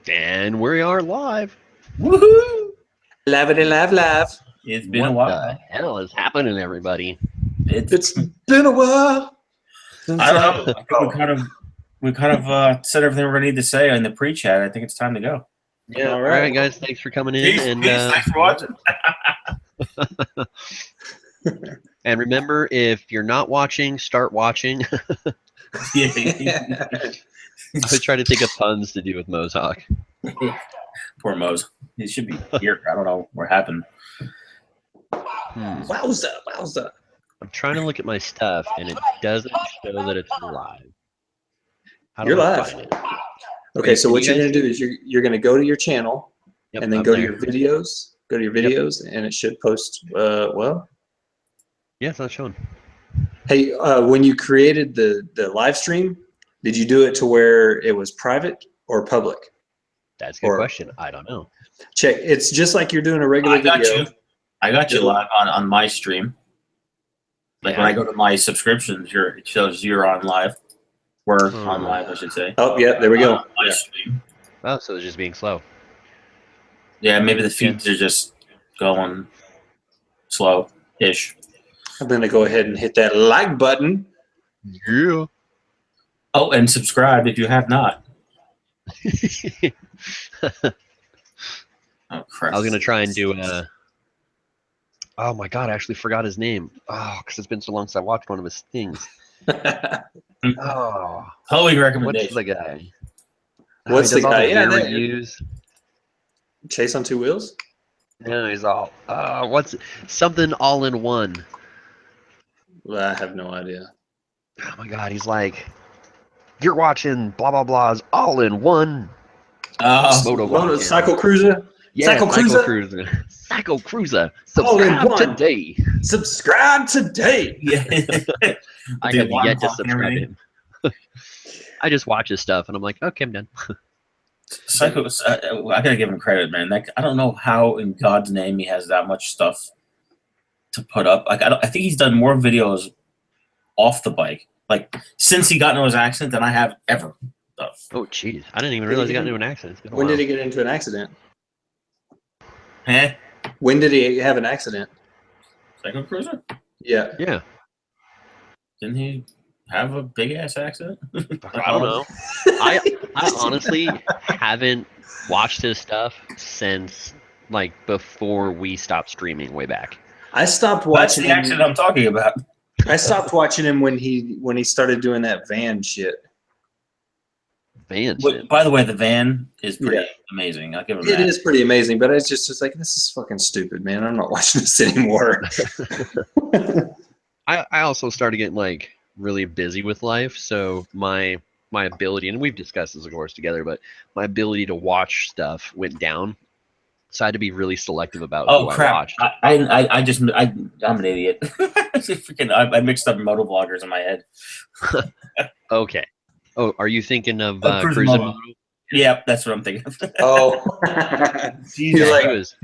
And we are live. Woohoo! Lavity lav. It's been What a while. the hell is happening, everybody? It's been a while. I don't know. I think we kind of said everything we're gonna need to say in the pre-chat. I think it's time to go. Yeah. All All right. right, guys. Thanks for coming in. Peace, and thanks for watching. And remember, if you're not watching, start watching. Yeah. I was trying to think of puns to do with Mozart. Poor Mose. He should be here. I don't know what happened. Wowza. I'm trying to look at my stuff, and it doesn't show that it's live. How do You're I live. find it? Okay, so Can what you you're guys- going to do is you're going to go to your channel Yep, and then I'm go to there. your videos. Go to your videos, and it should post. Well, Yeah, it's not showing. hey, when you created the live stream, did you do it to where it was private or public? That's a good question. I don't know. Check. It's just like you're doing a regular I got video. you. I got you live on my stream. Like when I go to my subscriptions, it shows you're on live. We're on live, I should say. Oh, yeah, there we go. My stream. Oh, so it's just being slow. Yeah, maybe the feeds are just going slow-ish. I'm going to go ahead and hit that like button. Yeah. Oh, and subscribe if you have not. Oh, crap. I was gonna try and do a. Oh my god! I actually forgot his name. Oh, because it's been so long since I watched one of his things. Oh, Holy what's recommendation. the guy? What's he does the all guy? Yeah, gear that- reviews. Chase on two wheels? No, he's all. What's something all in one? Well, I have no idea. Oh my god! He's like, you're watching blah blah blah's all in one. Motovlogger. Cycle Cruiser? Yeah, Cycle Cruiser? Cruiser. Cycle Cruiser. All in Subscribe one. today. Subscribe today. Yeah. I The have alarm yet to clock and subscribe everything. him. I just watch his stuff and I'm like, okay, I'm done. Psycho, I gotta give him credit, man. Like, I don't know how in God's name he has that much stuff to put up. Like, I think he's done more videos off the bike, like since he got into his accident, than I have ever done. Oh, jeez. I didn't even realize he got into an accident. It's been a When while. did he get into an accident? Eh? When did he have an accident? Psycho Cruiser? Yeah. Yeah. Didn't he have a big ass accident? I don't know. I honestly haven't watched his stuff since like before we stopped streaming way back. I stopped That's watching the him. accident I'm talking about. I stopped watching him when he started doing that van shit. Van Well, shit. by the way, the van is pretty Yeah. amazing. I'll give him It that. is pretty amazing, but it's just like, this is fucking stupid, man. I'm not watching this anymore. I also started getting like really busy with life, so my ability, and we've discussed this of course together, but my ability to watch stuff went down. So I had to be really selective about Oh who I crap! watched. I'm an idiot. I mixed up motovloggers in my head. Okay. Oh, are you thinking of Cruise Cruise Moto. Moto? Yeah, that's what I'm thinking of. Oh. he's Yeah, like, he was.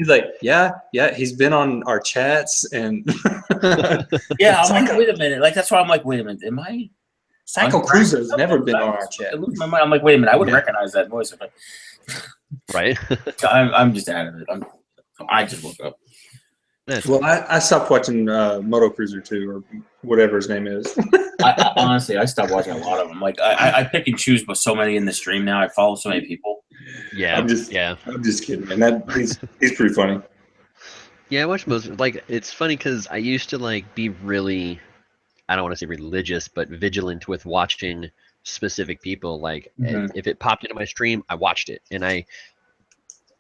yeah, he's been on our chats and Yeah, I'm like, wait a minute. Like that's why I'm like, wait a minute. Am I? Cycle Cruiser's never been on our chat. I lose my mind. I'm like, wait a minute. I wouldn't recognize that voice if I. Right? I'm just out of it. I just woke up. Well, I stopped watching Moto Cruiser 2 or whatever his name is. Honestly, I stopped watching a lot of them. Like I pick and choose with so many in the stream now. I follow so many people. Yeah. I'm just kidding, man. He's pretty funny. Yeah, I watch most. Like, it's funny because I used to like be really, I don't want to say religious, but vigilant with watching specific people. Like, if it popped into my stream, I watched it, and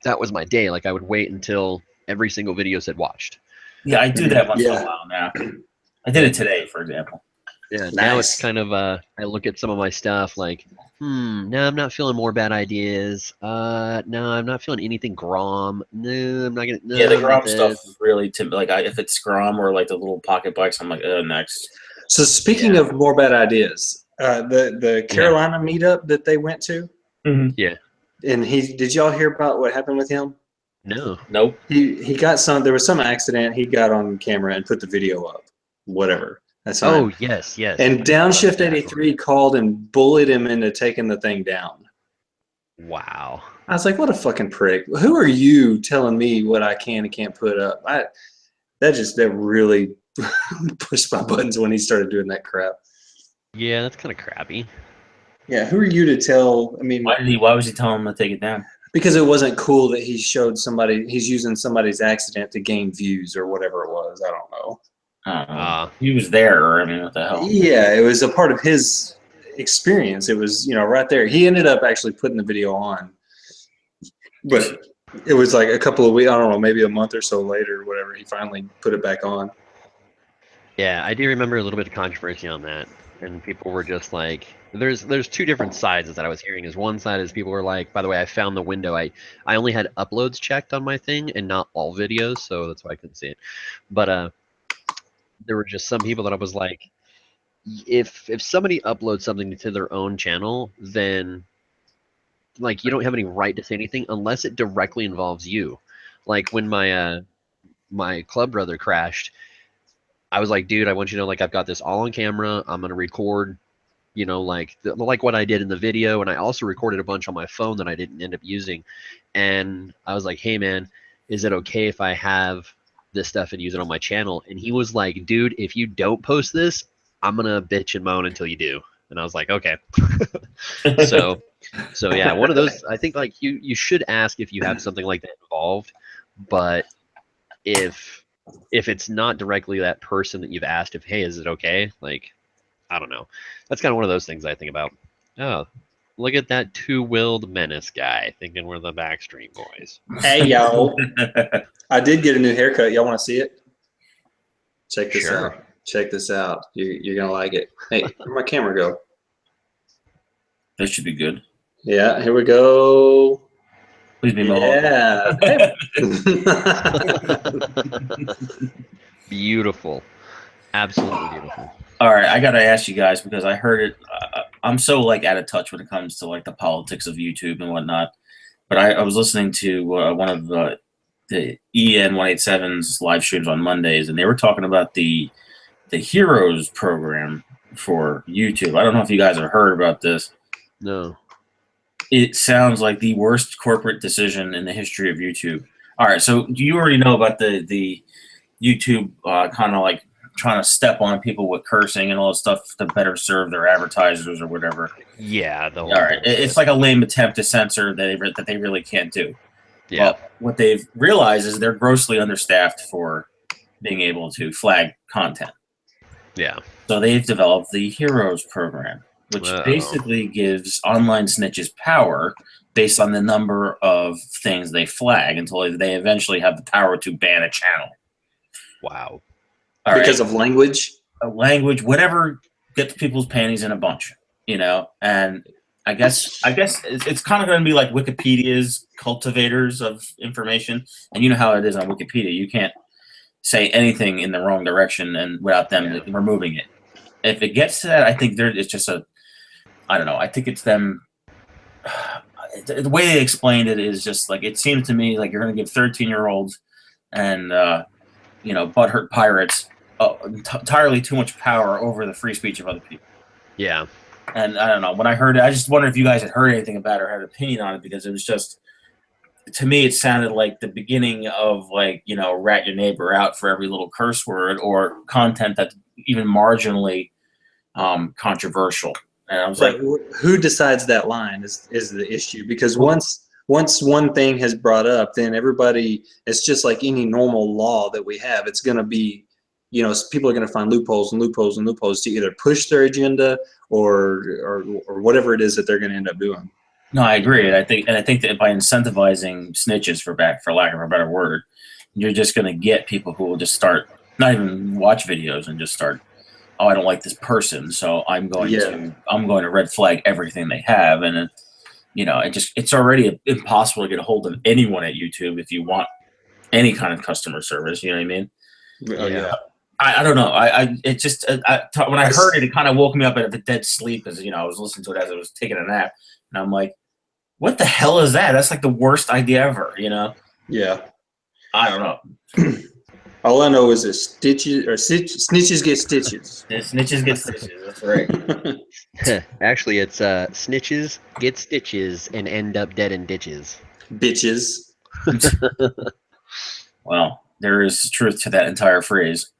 that was my day. Like, I would wait until every single video said watched. Yeah, I do that once in a while now. I did it today, for example. Yeah, now it's kind of I look at some of my stuff like, no, I'm not feeling more bad ideas. No, I'm not feeling anything Grom. No, I'm not gonna. No, Yeah, the not Grom this. stuff is really like if it's Grom or like the little pocket bikes, I'm like, next. So speaking of more bad ideas, the Carolina meetup that they went to, Yeah. and did y'all hear about what happened with him? No. Nope. He got there was some accident. He got on camera and put the video up. Whatever. That's fine. Oh, yes. And Downshift 83 called and bullied him into taking the thing down. Wow. I was like, what a fucking prick. Who are you telling me what I can and can't put up? That really pushed my buttons when he started doing that crap. Yeah, that's kind of crappy. Yeah, who are you to tell? I mean, Why was he telling him to take it down? because it wasn't cool that he showed somebody, he's using somebody's accident to gain views or whatever it was. I don't know. I don't know. He was there. I mean, what the hell? Yeah, it was a part of his experience. It was, right there. He ended up actually putting the video on, but it was like a couple of weeks, I don't know, maybe a month or so later, or whatever, he finally put it back on. Yeah, I do remember a little bit of controversy on that, and people were just like, there's two different sides that I was hearing. Is one side is people were like, by the way, I found the window. I only had uploads checked on my thing and not all videos, so that's why I couldn't see it. But there were just some people that I was like, if somebody uploads something to their own channel, then like you don't have any right to say anything unless it directly involves you. Like when my club brother crashed, I was like, dude, I want you to know, like, I've got this all on camera. I'm gonna record, like what I did in the video, and I also recorded a bunch on my phone that I didn't end up using. And I was like, hey man, is it okay if I have this stuff and use it on my channel? And he was like, dude, if you don't post this, I'm gonna bitch and moan until you do. And I was like, okay. so yeah, one of those. I think like you should ask if you have something like that involved, but if it's not directly that person that you've asked if, hey, is it okay? Like, I don't know. That's kind of one of those things I think about. Oh, look at that two-wheeled menace guy thinking we're the Backstreet Boys. Hey, y'all. I did get a new haircut. Y'all want to see it? Check this out. Check this out. You're going to like it. Hey, where'd my camera go? That should be good. Yeah, here we go. Please be yeah. Beautiful. Absolutely beautiful. All right, I gotta ask you guys because I heard it. I'm so like out of touch when it comes to like the politics of YouTube and whatnot. But I was listening to one of the EN 187's live streams on Mondays, and they were talking about the Heroes program for YouTube. I don't know if you guys have heard about this. No. It sounds like the worst corporate decision in the history of YouTube. All right, so do you already know about the YouTube kind of like trying to step on people with cursing and all this stuff to better serve their advertisers or whatever? Yeah. All right, it's like a lame attempt to censor that they really can't do. Yeah. Well, what they've realized is they're grossly understaffed for being able to flag content. Yeah. So they've developed the Heroes program, which basically gives online snitches power based on the number of things they flag until they eventually have the power to ban a channel. Wow. All because of language? Language, whatever gets people's panties in a bunch, and I guess it's kind of going to be like Wikipedia's cultivators of information, and you know how it is on Wikipedia. You can't say anything in the wrong direction and without them removing it. If it gets to that, I think it's just I don't know. I think it's them. The way they explained it is just like, it seems to me like you're going to give 13-year-olds and butthurt pirates entirely too much power over the free speech of other people. Yeah. And I don't know. When I heard it, I just wondered if you guys had heard anything about it or had an opinion on it, because it was just, to me, it sounded like the beginning of like, rat your neighbor out for every little curse word or content that's even marginally controversial. And I was like, who decides that line is the issue, because once one thing has brought up, then everybody, it's just like any normal law that we have. It's going to be, people are going to find loopholes and loopholes and loopholes to either push their agenda or whatever it is that they're going to end up doing. No, I agree. I think that by incentivizing snitches, for lack of a better word, you're just going to get people who will just start not even watch videos and just start, oh, I don't like this person, so I'm going to red flag everything they have. And it's already impossible to get a hold of anyone at YouTube if you want any kind of customer service. You know what I mean? Yeah. I don't know. When I heard it, it kind of woke me up out of a dead sleep, because I was listening to it as I was taking a nap, and I'm like, what the hell is that? That's like the worst idea ever. Yeah. I don't know. All I know is that snitches get stitches. Snitches get stitches. That's right. Actually, it's snitches get stitches and end up dead in ditches. Bitches. Well, there is truth to that entire phrase.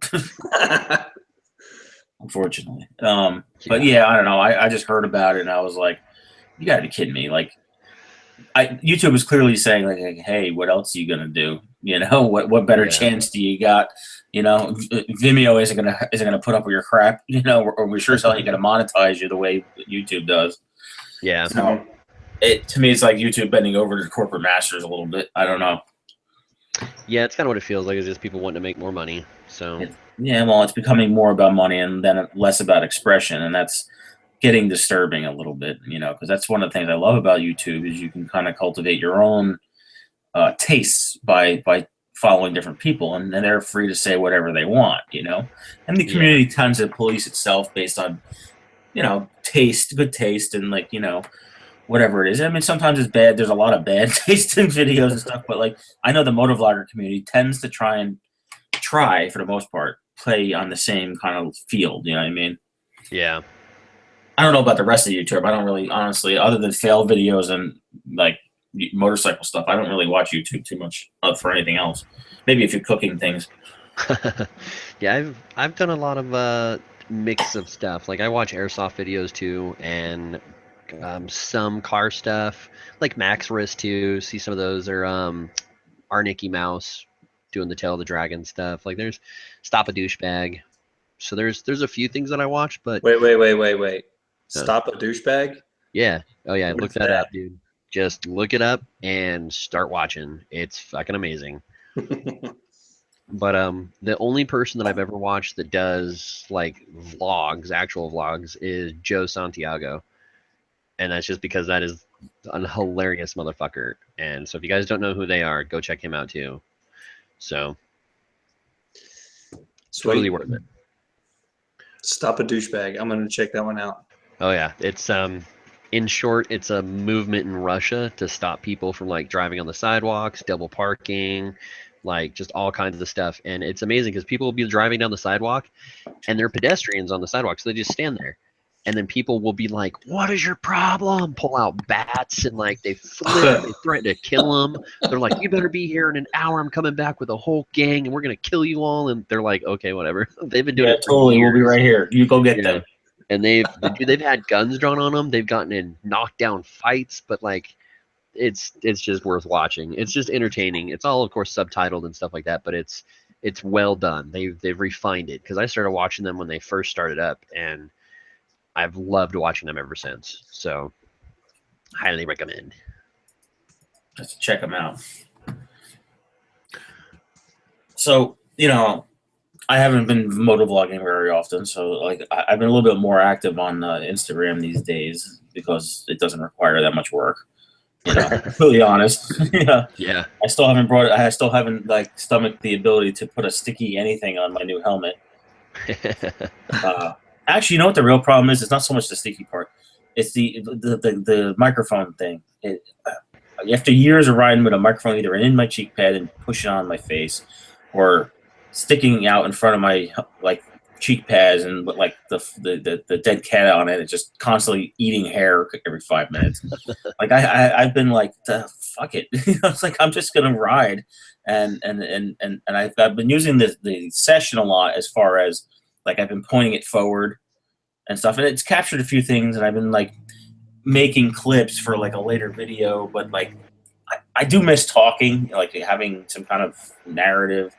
Unfortunately. But yeah, I don't know. I just heard about it and I was like, you gotta be kidding me. Like, YouTube is clearly saying like, hey, what else are you gonna do? You know, what better chance do you got? You know, Vimeo isn't gonna put up with your crap. You know, or we're sure as hell ain't gonna monetize you the way YouTube does. Yeah. So to me, it's like YouTube bending over to the corporate masters a little bit. I don't know. Yeah, it's kind of what it feels like. It's just people wanting to make more money. So yeah, well, it's becoming more about money and then less about expression, and that's getting disturbing a little bit. You know, because that's one of the things I love about YouTube is you can kind of cultivate your own tastes by following different people, and then they're free to say whatever they want. You know, and the community tends to police itself based on, you know, good taste, and like, you know, whatever it is. I mean, sometimes it's bad. There's a lot of bad taste in videos and stuff, but like, I know the motovlogger community tends to try for the most part, play on the same kind of field. You know what I mean? Yeah. I don't know about the rest of YouTube. I don't really, honestly, other than fail videos and like motorcycle stuff, I don't really watch YouTube too much for anything else. Maybe if you're cooking things. Yeah, I've done a lot of mix of stuff. Like I watch airsoft videos too, and some car stuff, like Max Wrist too. See some of those, or our Nicky Mouse doing the Tail of the Dragon stuff. Like there's Stop a Douchebag. So there's a few things that I watch, but wait. Stop a Douchebag? Yeah. Oh yeah, What look is that that? up, dude. Just look it up and start watching. It's fucking amazing. But the only person that I've ever watched that does like vlogs, actual vlogs, is Joe Santiago. And that's just because that is a hilarious motherfucker. And so if you guys don't know who they are, go check him out too. So totally worth it. Stop a Douchebag. I'm gonna check that one out. Oh yeah, it's in short, it's a movement in Russia to stop people from like driving on the sidewalks, double parking, like just all kinds of stuff. And it's amazing because people will be driving down the sidewalk and they're pedestrians on the sidewalk, so they just stand there. And then people will be like, "What is your problem?" Pull out bats and like they flip, they threaten to kill them. They're like, "You better be here in an hour. I'm coming back with a whole gang and we're gonna kill you all." And they're like, "Okay, whatever." They've been doing it for totally. years. We'll be right here. You go get them. And they've had guns drawn on them. They've gotten in knockdown fights, but like it's just worth watching. It's just entertaining. It's all of course subtitled and stuff like that, but it's well done. They've refined it because I started watching them when they first started up, and I've loved watching them ever since. So highly recommend. Just check them out. So, you know, I haven't been motovlogging very often, so like I've been a little bit more active on Instagram these days because it doesn't require that much work. You know, really honest. Yeah. I still haven't like stomached the ability to put a sticky anything on my new helmet. Actually, you know what the real problem is? It's not so much the sticky part; it's the microphone thing. After years of riding with a microphone either in my cheek pad and pushing on my face, or sticking out in front of my like cheek pads and with like the dead cat on it, it's just constantly eating hair every 5 minutes. Like I've been like, fuck it. It's like I'm just gonna ride, and I've been using the session a lot as far as like I've been pointing it forward and stuff, and it's captured a few things, and I've been like making clips for like a later video, but like I do miss talking, like having some kind of narrative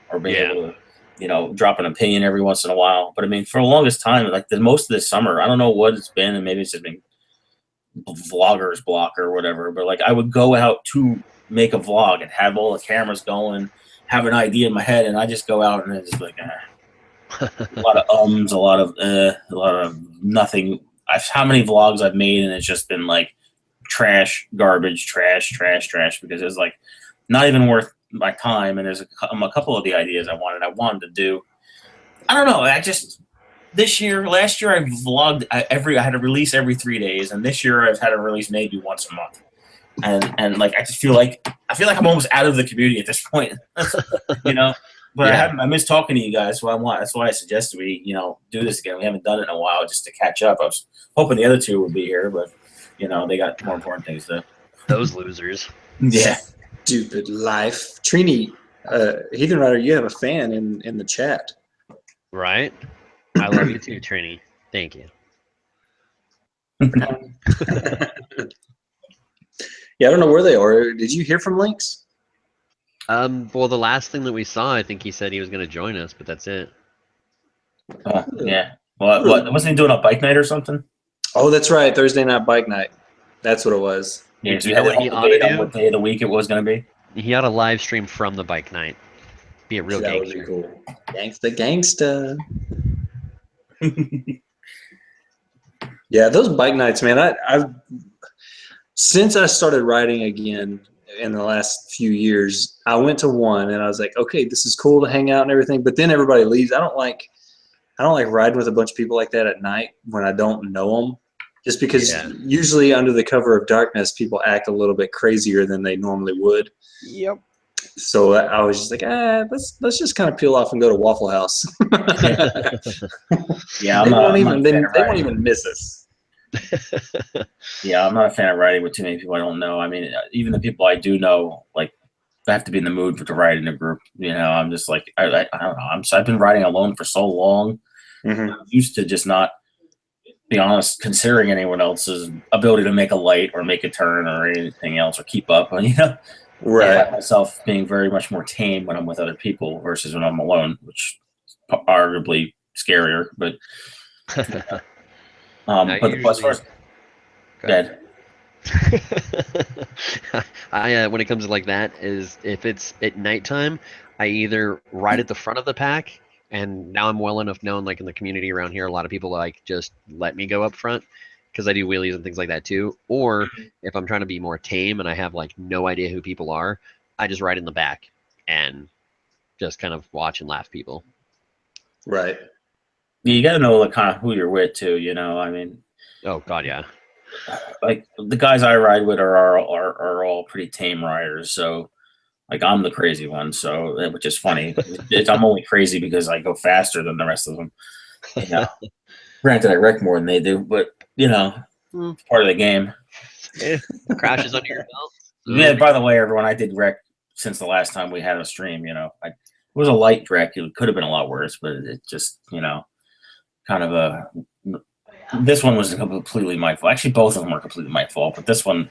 or being able to, you know, drop an opinion every once in a while. But I mean, for the longest time, like most of this summer, I don't know what it's been, and maybe it's just been vlogger's block or whatever, but like I would go out to make a vlog and have all the cameras going, have an idea in my head, and I just go out and it's just like a lot of ums, a lot of nothing. How many vlogs I've made, and it's just been like trash, garbage, trash, because it's like not even worth my time. And there's a couple of the ideas I wanted to do. I don't know. Last year I vlogged I had a release every 3 days, and this year I've had a release maybe once a month. And like I feel like I'm almost out of the community at this point. You know, But Yeah. I miss talking to you guys. So that's why I suggested we, do this again. We haven't done it in a while just to catch up. I was hoping the other two would be here, but they got more important things to. Those losers. Yeah. Stupid life. Trini, Heathen Rider, you have a fan in the chat. Right? I love you too, Trini. Thank you. Yeah, I don't know where they are. Did you hear from Lynx? Well, the last thing that we saw, I think he said he was going to join us, but that's it. Yeah. Well, wasn't he doing a bike night or something? Oh, that's right. Thursday night bike night. That's what it was. Yeah. Do you have any date on what day of the week it was going to be? He had a live stream from the bike night. Be a real That would gangster. be cool. Gangsta. Yeah, those bike nights, man. I've since I started riding again in the last few years, I went to one and I was like, okay, this is cool to hang out and everything. But then everybody leaves. I don't like riding with a bunch of people like that at night when I don't know them. Just because usually under the cover of darkness, people act a little bit crazier than they normally would. Yep. So I was just like, let's just kind of peel off and go to Waffle House. Yeah, they won't even miss us. Yeah, I'm not a fan of riding with too many people I don't know. I mean, even the people I do know, like, I have to be in the mood to ride in a group. I'm just like, I don't know. I've been riding alone for so long. I'm used to just not, be honest, considering anyone else's ability to make a light or make a turn or anything else or keep up. Right. I find myself being very much more tame when I'm with other people versus when I'm alone, which is arguably scarier. But but the bus first. Dead. When it comes to like that, is if it's at nighttime, I either ride at the front of the pack, and now I'm well enough known, like in the community around here, a lot of people like just let me go up front because I do wheelies and things like that too. Or if I'm trying to be more tame and I have like no idea who people are, I just ride in the back and just kind of watch and laugh people. Right. You got to know kind of who you're with too. I mean. Oh God, yeah. Like the guys I ride with are all pretty tame riders, so like I'm the crazy one, so which is funny. I'm only crazy because I go faster than the rest of them. Granted, I wreck more than they do, but it's part of the game. Crashes under your belt. Yeah. By the way, everyone, I did wreck since the last time we had a stream. It was a light wreck. It could have been a lot worse, but it just kind of a. This one was completely my fault. Actually, both of them were completely my fault. But this one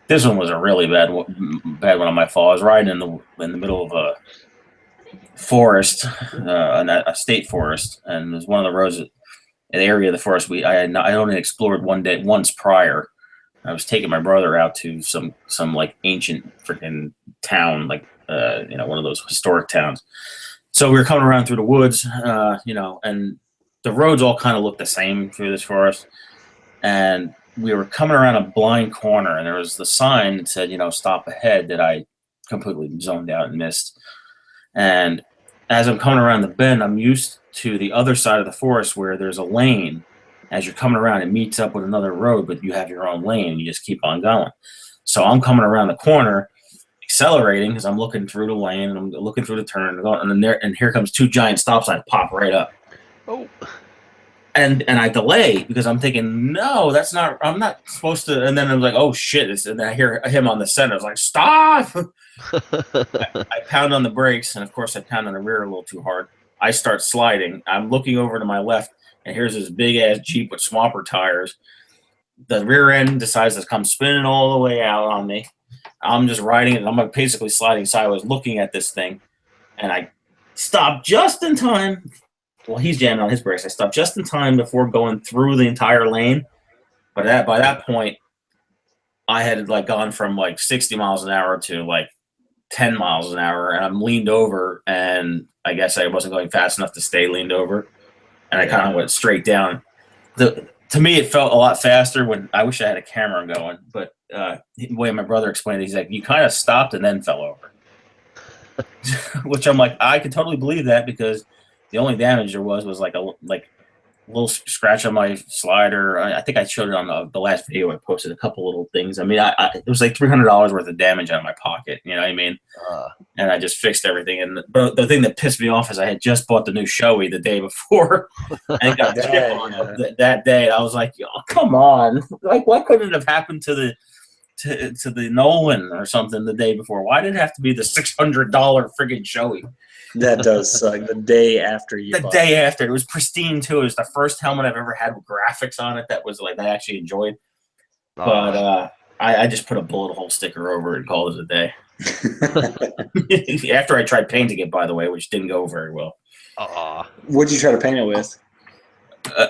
was a really bad one on my fault. I was riding in the middle of a forest, a state forest, and it was one of the roads, an area of the forest I only explored once prior. I was taking my brother out to some like ancient freaking town, like one of those historic towns. So we were coming around through the woods, and the roads all kind of look the same through this forest. And we were coming around a blind corner, and there was the sign that said, stop ahead, that I completely zoned out and missed. And as I'm coming around the bend, I'm used to the other side of the forest where there's a lane. As you're coming around, it meets up with another road, but you have your own lane, and you just keep on going. So I'm coming around the corner, accelerating because I'm looking through the lane, and I'm looking through the turn, and here comes two giant stop signs pop right up. Oh, and I delay because I'm thinking, no, that's not. I'm not supposed to. And then I'm like, oh shit! And then I hear him on the center. I was like, stop! I pound on the brakes, and of course I pound on the rear a little too hard. I start sliding. I'm looking over to my left, and here's this big ass Jeep with swamper tires. The rear end decides to come spinning all the way out on me. I'm just riding it. I'm basically sliding sideways, looking at this thing, and I stop just in time. Well, he's jamming on his brakes. I stopped just in time before going through the entire lane. But by that point, I had like gone from like 60 miles an hour to like 10 miles an hour, and I'm leaned over, and I guess I wasn't going fast enough to stay leaned over, and I kind of went straight down. To me, it felt a lot faster when I wish I had a camera going, but the way my brother explained it, he's like, you kind of stopped and then fell over. Which I'm like, I could totally believe that because the only damage there was like little scratch on my slider. I think I showed it on the last video. I posted a couple little things. I mean, it was like $300 worth of damage out of my pocket. You know what I mean? And I just fixed everything. And the thing that pissed me off is I had just bought the new Shoei the day before and got the chip on that day. I was like, oh, come on. Like, why couldn't it have happened to the Nolan or something the day before? Why did it have to be the $600 friggin' Shoei? That does suck. The day after you The day after. It was pristine, too. It was the first helmet I've ever had with graphics on it that was like I actually enjoyed. But I just put a bullet hole sticker over it and called it a day. After I tried painting it, by the way, which didn't go very well. What'd you try to paint it with?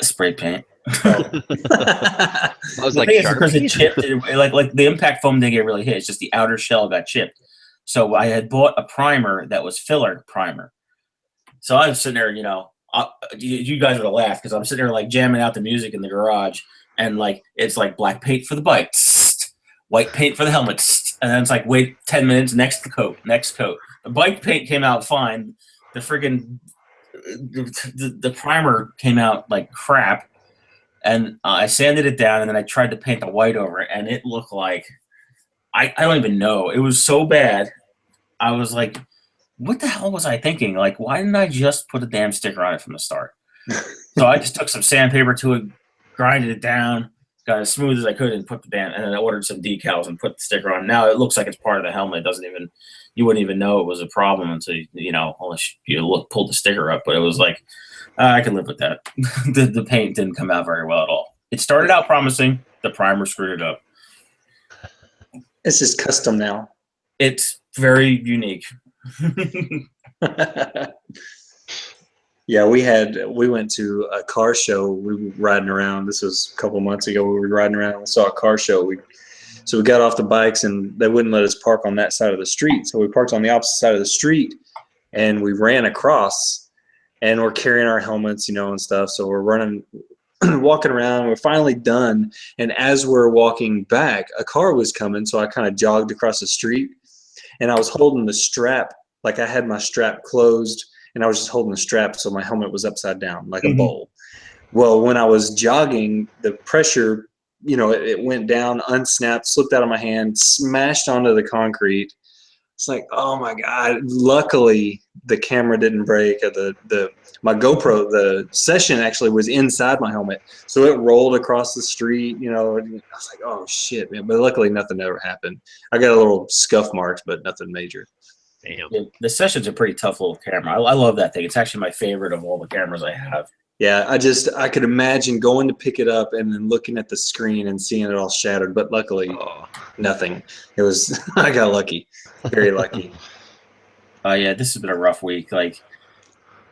Spray paint. I was like, because it chipped. Like the impact foam didn't get really hit. It's just the outer shell got chipped. So I had bought a primer that was filler primer. So I was sitting there, you know, you guys would have laughed because I'm sitting there like jamming out the music in the garage, and like it's like black paint for the bike, white paint for the helmet, and then it's like wait 10 minutes, next coat. The bike paint came out fine. The friggin' the primer came out like crap, and I sanded it down, and then I tried to paint the white over it, and it looked like I don't even know. It was so bad. I was like, what the hell was I thinking? Like, why didn't I just put a damn sticker on it from the start? So I just took some sandpaper to it, grinded it down, got as smooth as I could, and put the damn. And then I ordered some decals and put the sticker on. Now it looks like it's part of the helmet. It doesn't even. You wouldn't even know it was a problem until unless you pulled the sticker up. But it was like, I can live with that. The paint didn't come out very well at all. It started out promising. The primer screwed it up. It's just custom now. It's very unique. Yeah, we went to a car show. We were riding around. This was a couple months ago. We were riding around and we saw a car show. So we got off the bikes and they wouldn't let us park on that side of the street. So we parked on the opposite side of the street and we ran across, and we're carrying our helmets, and stuff. So we're running, walking around. We're finally done. And as we're walking back, a car was coming. So I kind of jogged across the street, and I was holding the strap. Like I had my strap closed, and I was just holding the strap. So my helmet was upside down like a bowl. Well, when I was jogging, the pressure, it went down, unsnapped, slipped out of my hand, smashed onto the concrete. It's like, oh my God. Luckily, the camera didn't break. My GoPro, the session actually was inside my helmet. So it rolled across the street, and I was like, oh shit, man. But luckily nothing ever happened. I got a little scuff marks, but nothing major. Damn. Yeah, the Session's a pretty tough little camera. I love that thing. It's actually my favorite of all the cameras I have. Yeah, I could imagine going to pick it up and then looking at the screen and seeing it all shattered, but luckily nothing. It was I got lucky. Very lucky. Yeah, this has been a rough week. Like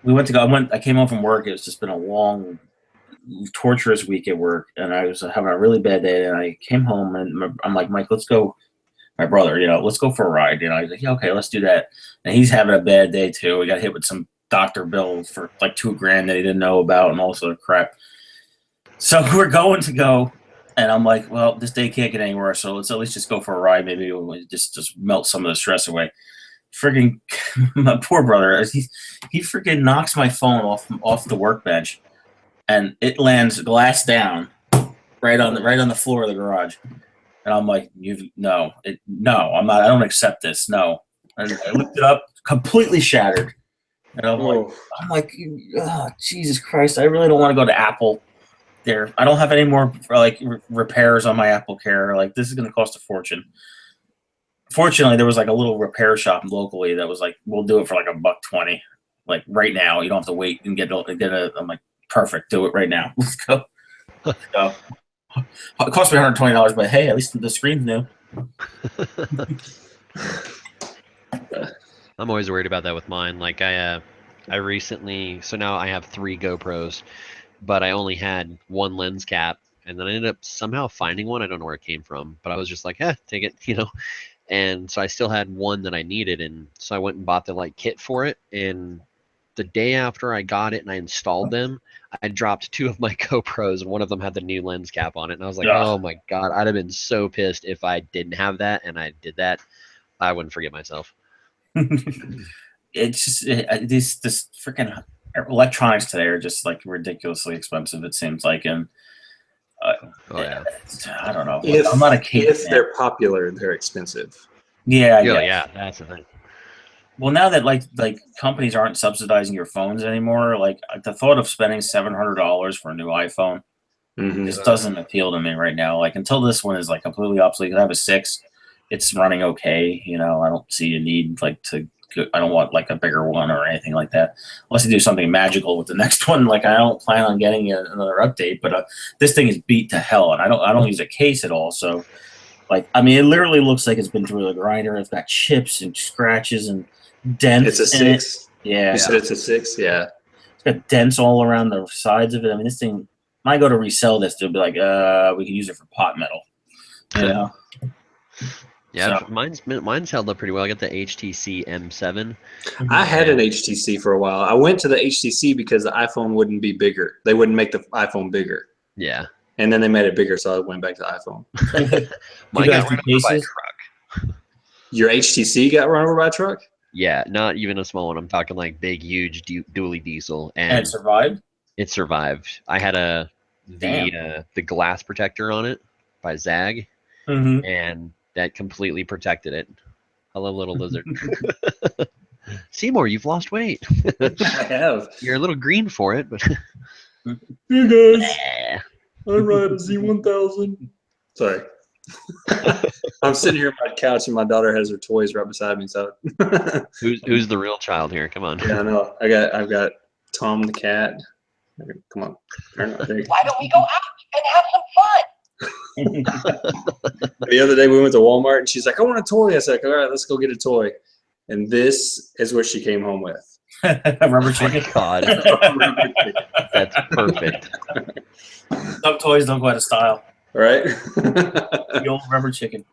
I came home from work. It's just been a long, torturous week at work, and I was having a really bad day, and I came home and I'm like, Mike, let's go. My brother, let's go for a ride. He's like, yeah, okay, let's do that. And he's having a bad day too. We got hit with some doctor bills for like $2,000 that he didn't know about and all sort of crap. So we're going to go, and I'm like, well, this day can't get anywhere, so let's at least just go for a ride. Maybe we'll just melt some of the stress away. Friggin' my poor brother, he freaking knocks my phone off the workbench, and it lands glass down right on the floor of the garage. And I'm like, no, I'm not. I don't accept this. No. And I looked it up, completely shattered. And I'm like, oh, Jesus Christ! I really don't want to go to Apple. There, I don't have any more like repairs on my Apple Care. Like, this is going to cost a fortune. Fortunately, there was like a little repair shop locally that was like, we'll do it for like $120. Like right now, you don't have to wait and get a. I'm like, perfect, do it right now. Let's go. So, it cost me $120, but hey, at least the screen's new. I'm always worried about that with mine. Like I recently, so now I have 3 GoPros, but I only had 1 lens cap, and then I ended up somehow finding one. I don't know where it came from, but I was just like, take it, And so I still had one that I needed, and so I went and bought the like kit for it. And the day after I got it and I installed them, I dropped 2 of my GoPros, and one of them had the new lens cap on it. And I was like, oh my God, I'd have been so pissed if I didn't have that and I did that. I wouldn't forgive myself. It's just this freaking electronics today are just like ridiculously expensive. It seems like, and Oh yeah. I don't know. If I'm not a cake if fan. they're popular, they're expensive. Yeah, Yeah, that's the thing. Well, now that like companies aren't subsidizing your phones anymore, like the thought of spending $700 for a new iPhone just doesn't appeal to me right now. Like until this one is like completely obsolete. 'Cause I have a 6, it's running okay. You know, I don't see a need like to. I don't want like a bigger one or anything like that. Unless you do something magical with the next one. Like I don't plan on getting another update. But this thing is beat to hell, and I don't use a case at all. So, like, I mean, it literally looks like it's been through the grinder. It's got chips and scratches and dents. It's a 6. Yeah. You said it's a 6. Yeah. It's got dents all around the sides of it. I mean, this thing. When I go to resell this, they'll be like, we can use it for pot metal. You know. Yeah, So. mine's held up pretty well. I got the HTC M7. I had an HTC for a while. I went to the HTC because the iPhone wouldn't be bigger. They wouldn't make the iPhone bigger. Yeah. And then they made it bigger, so I went back to iPhone. Mine got run over by a truck. Your HTC got run over by a truck? Yeah, not even a small one. I'm talking like big, huge, dually diesel, And it survived. It survived. I had the glass protector on it by Zag, and that completely protected it. Hello, little lizard. Seymour, you've lost weight. I have. You're a little green for it, but Hey guys, I ride a Z1000. Sorry. I'm sitting here on my couch and my daughter has her toys right beside me. So who's the real child here? Come on. Yeah, I know. I've got Tom the cat. Come on. Why don't we go out and have some fun? The other day we went to Walmart and she's like, I want a toy. I said, all right, let's go get a toy. And this is what she came home with. Rubber chicken. Oh God. That's perfect. Some toys don't go out of style. All right. The old rubber chicken.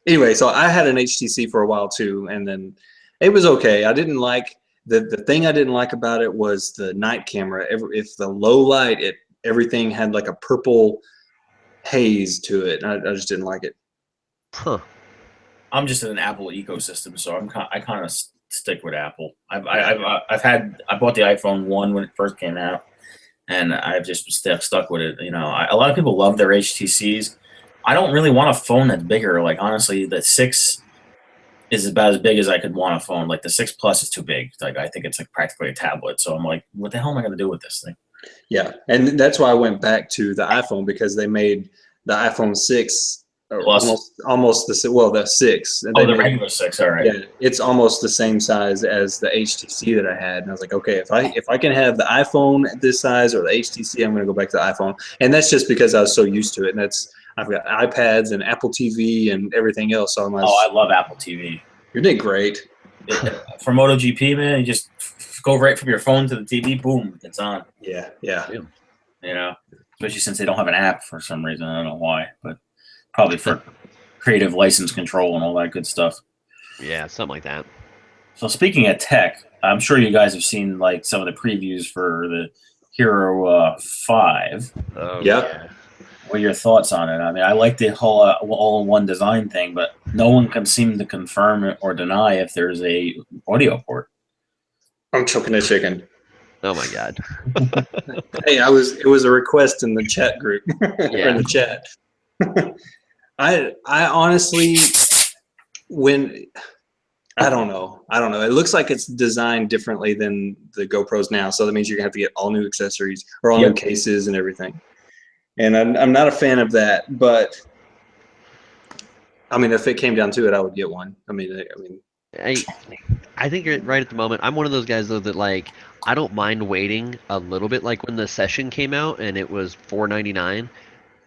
Anyway, so I had an HTC for a while too, and then it was okay. I didn't like the thing I didn't like about it was the night camera. If the low light, everything had like a purple haze to it. I just didn't like it. Huh. I'm just in an Apple ecosystem, so I kind of stick with Apple. I bought the iPhone 1 when it first came out, and I've just stuck with it. You know, a lot of people love their HTCs. I don't really want a phone that's bigger. Like honestly, the 6 is about as big as I could want a phone. Like the 6 Plus is too big. Like I think it's like practically a tablet. So I'm like, what the hell am I going to do with this thing? Yeah, and that's why I went back to the iPhone because they made the iPhone 6 almost the 6. Oh, the regular 6. All right. Yeah, it's almost the same size as the HTC that I had, and I was like, okay, if I can have the iPhone this size or the HTC, I'm going to go back to the iPhone, and that's just because I was so used to it. And I've got iPads and Apple TV and everything else. So I love Apple TV. You did great. For MotoGP, man, you just go right from your phone to the TV, boom, it's on. Yeah. You know, especially since they don't have an app for some reason. I don't know why, but probably for creative license control and all that good stuff. Yeah, something like that. So speaking of tech, I'm sure you guys have seen like some of the previews for the Hero 5. Oh, yeah. What are your thoughts on it? I mean, I like the whole all-in-one design thing, but no one can seem to confirm or deny if there's a audio port. I'm choking a chicken. Oh my God. Hey, it was a request in the chat group. Yeah. In the chat. I honestly, I don't know. It looks like it's designed differently than the GoPros now, so that means you're gonna have to get all new accessories or all new cases and everything. And I'm not a fan of that, but I mean, if it came down to it, I would get one. I think you're right at the moment. I'm one of those guys though that like I don't mind waiting a little bit. Like when the Session came out and it was $499,